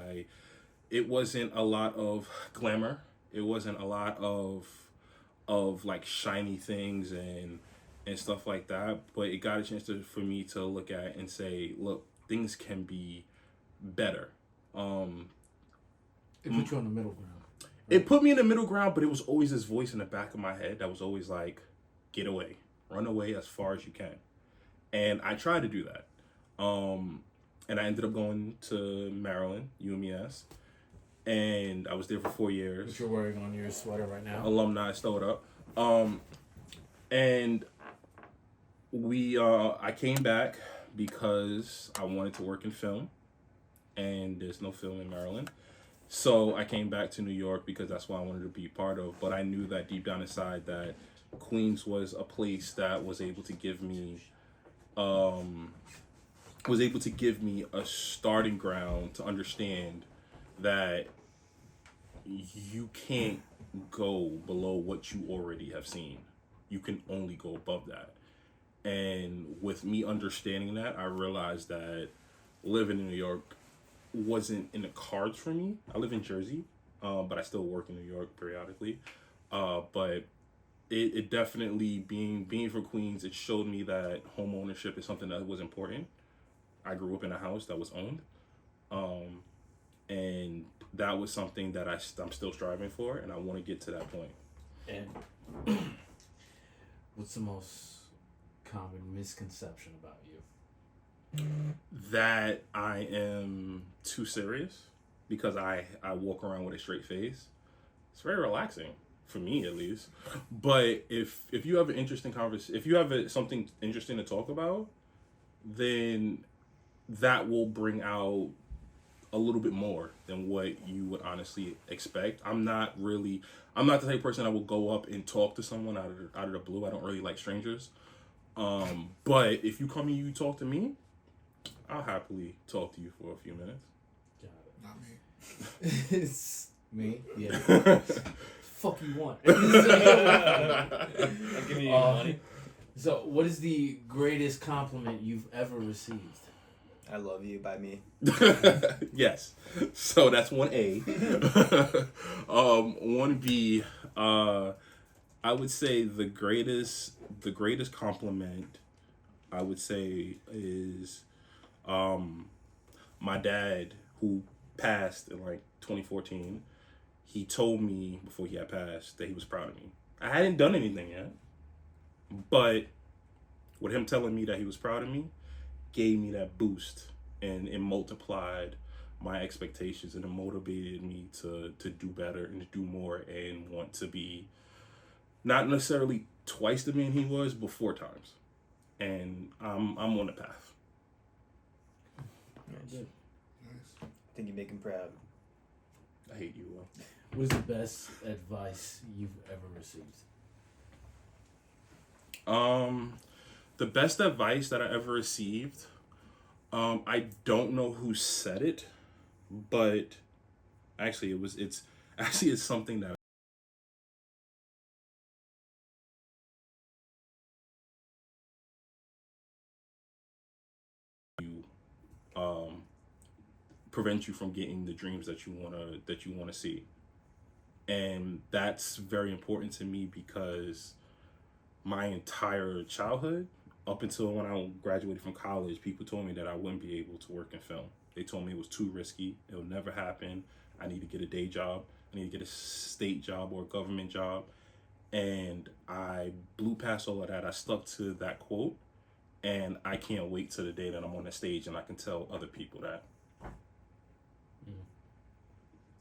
it wasn't a lot of glamour. It wasn't a lot of like shiny things and stuff like that, but it got a chance for me to look at and say, look, things can be better. It put you on the middle ground. Right? It put me in the middle ground, but it was always this voice in the back of my head that was always like, get away, run away as far as you can. And I tried to do that. And I ended up going to Maryland, UMES, and I was there for 4 years. Which you're wearing on your sweater right now. Alumni, stow it up. And I came back because I wanted to work in film, and there's no film in Maryland. So I came back to New York because that's what I wanted to be part of. But I knew that deep down inside that Queens was a place that was able to give me, a starting ground to understand that you can't go below what you already have seen. You can only go above that. And with me understanding that, I realized that living in New York wasn't in the cards for me. I live in Jersey, but I still work in New York periodically. But it definitely, being from Queens, it showed me that home ownership is something that was important. I grew up in a house that was owned. And that was something that I'm still striving for, and I want to get to that point. And what's the most common misconception about you? That I am too serious because I walk around with a straight face. It's very relaxing for me, at least. But if you have an interesting conversation, if you have something interesting to talk about, then that will bring out a little bit more than what you would honestly expect. I'm not the type of person that will go up and talk to someone out of the blue. I don't really like strangers. But if you come and you talk to me, I'll happily talk to you for a few minutes. Not me. It's me? Yeah. Fuck you want. I'll give you money. So, what is the greatest compliment you've ever received? I love you by me. Yes. So that's 1A. 1B, I would say the greatest compliment I would say is my dad, who passed in like 2014. He told me before he had passed that he was proud of me. I hadn't done anything yet, but with him telling me that he was proud of me, gave me that boost, and it multiplied my expectations, and it motivated me to do better and to do more and want to be not necessarily twice the man he was, but 4 times. And I'm on the path. Nice. Nice. I think you make him proud. I hate you, Will. What is the best advice you've ever received? The best advice that I ever received, I don't know who said it, but actually it's something that prevent you from getting the dreams that you wanna see. And that's very important to me because my entire childhood, up until when I graduated from college, people told me that I wouldn't be able to work in film. They told me it was too risky. It would never happen. I need to get a day job. I need to get a state job or a government job. And I blew past all of that. I stuck to that quote. and I can't wait to the day that I'm on the stage and I can tell other people that.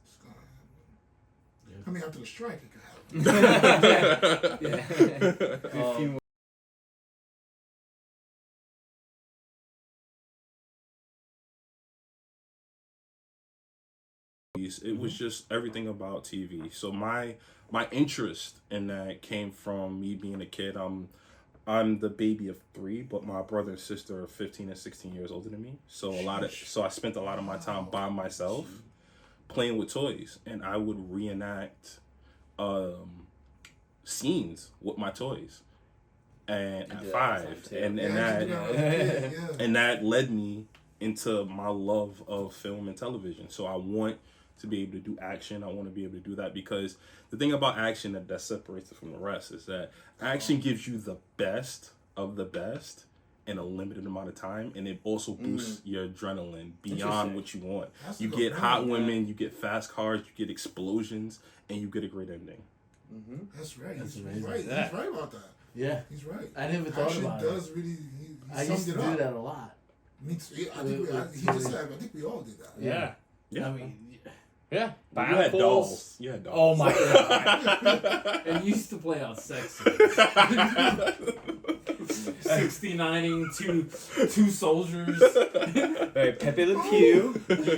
It's gonna happen. I mean, after the strike, it could happen. Yeah. It was just everything about TV. So my interest in that came from me being a kid. I'm the baby of 3, but my brother and sister are 15 and 16 years older than me. So I spent a lot of my time by myself playing with toys, and I would reenact scenes with my toys. And at 5, and that led me into my love of film and television. So I want to be able to do action. I want to be able to do that because the thing about action that separates it from the rest is that action gives you the best of the best in a limited amount of time, and it also boosts your adrenaline beyond what you want. You get hot women, you get fast cars, you get explosions, and you get a great ending. That's right. That's He's amazing. right. He's right about that. Yeah. He's right. I never thought Action about does it. really. He I used to summed it do up. that a lot. Me too. Yeah, I think he just said. I think we all did that. Yeah. Yeah. I mean, Yeah. You had dolls. You had dolls. oh my god. And you used to play on sex scenes. 69ing two soldiers. Right, Pepe Le Pew. You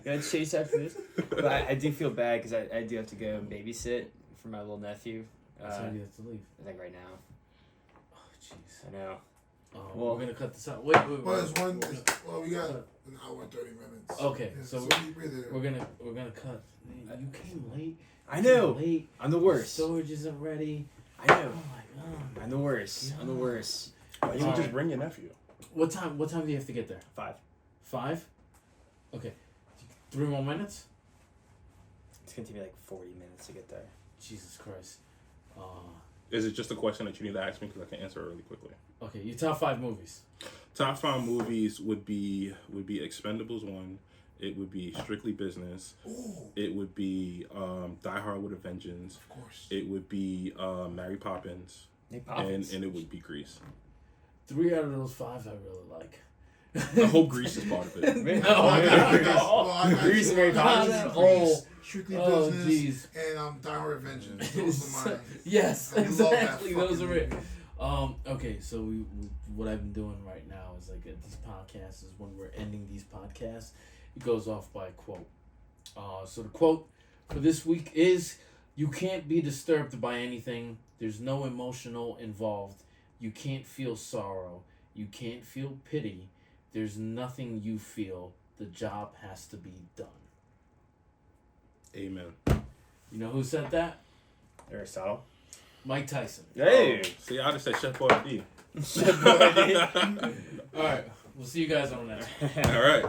gotta chase after this. But I do feel bad because I do have to go and babysit for my little nephew. That's how you have to leave. Like right now. Oh, jeez. I know. Oh, Well- we're gonna cut this out. Wait. Well, we got an hour and 30 minutes. Okay, Yeah, so we're gonna cut. You came late. I know. Came late. I'm the worst. Storage isn't ready. I know. Oh my god. I'm the worst. I'm the worst. Why you just bring your nephew? What time do you have to get there? 5. 5? Okay. 3 more minutes? It's gonna take me like 40 minutes to get there. Jesus Christ. Is it just a question that you need to ask me because I can answer it really quickly? Okay, your top 5 movies. Top 5 movies would be Expendables 1. It would be Strictly Business. Ooh, It would be Die Hard with a Vengeance. of course. It would be Mary Poppins. And it would be Grease. 3 out of those 5 I really like. I hope Grease is part of it. I got Grease and Mary Poppins. Grease, Strictly Oh, Business, jeez. and Die Hard Vengeance. Those are mine. Yes, I love that exactly. Those are it. fucking Okay, so we what I've been doing right now is like at these podcasts is when we're ending these podcasts, it goes off by a quote. So the quote for this week is, "You can't be disturbed by anything. There's no emotional involved. You can't feel sorrow. You can't feel pity. There's nothing you feel. The job has to be done." Amen. You know who said that? Aristotle. Mike Tyson. Hey. See, I just said Chef Boyardee. All right, we'll see you guys on the next. All right.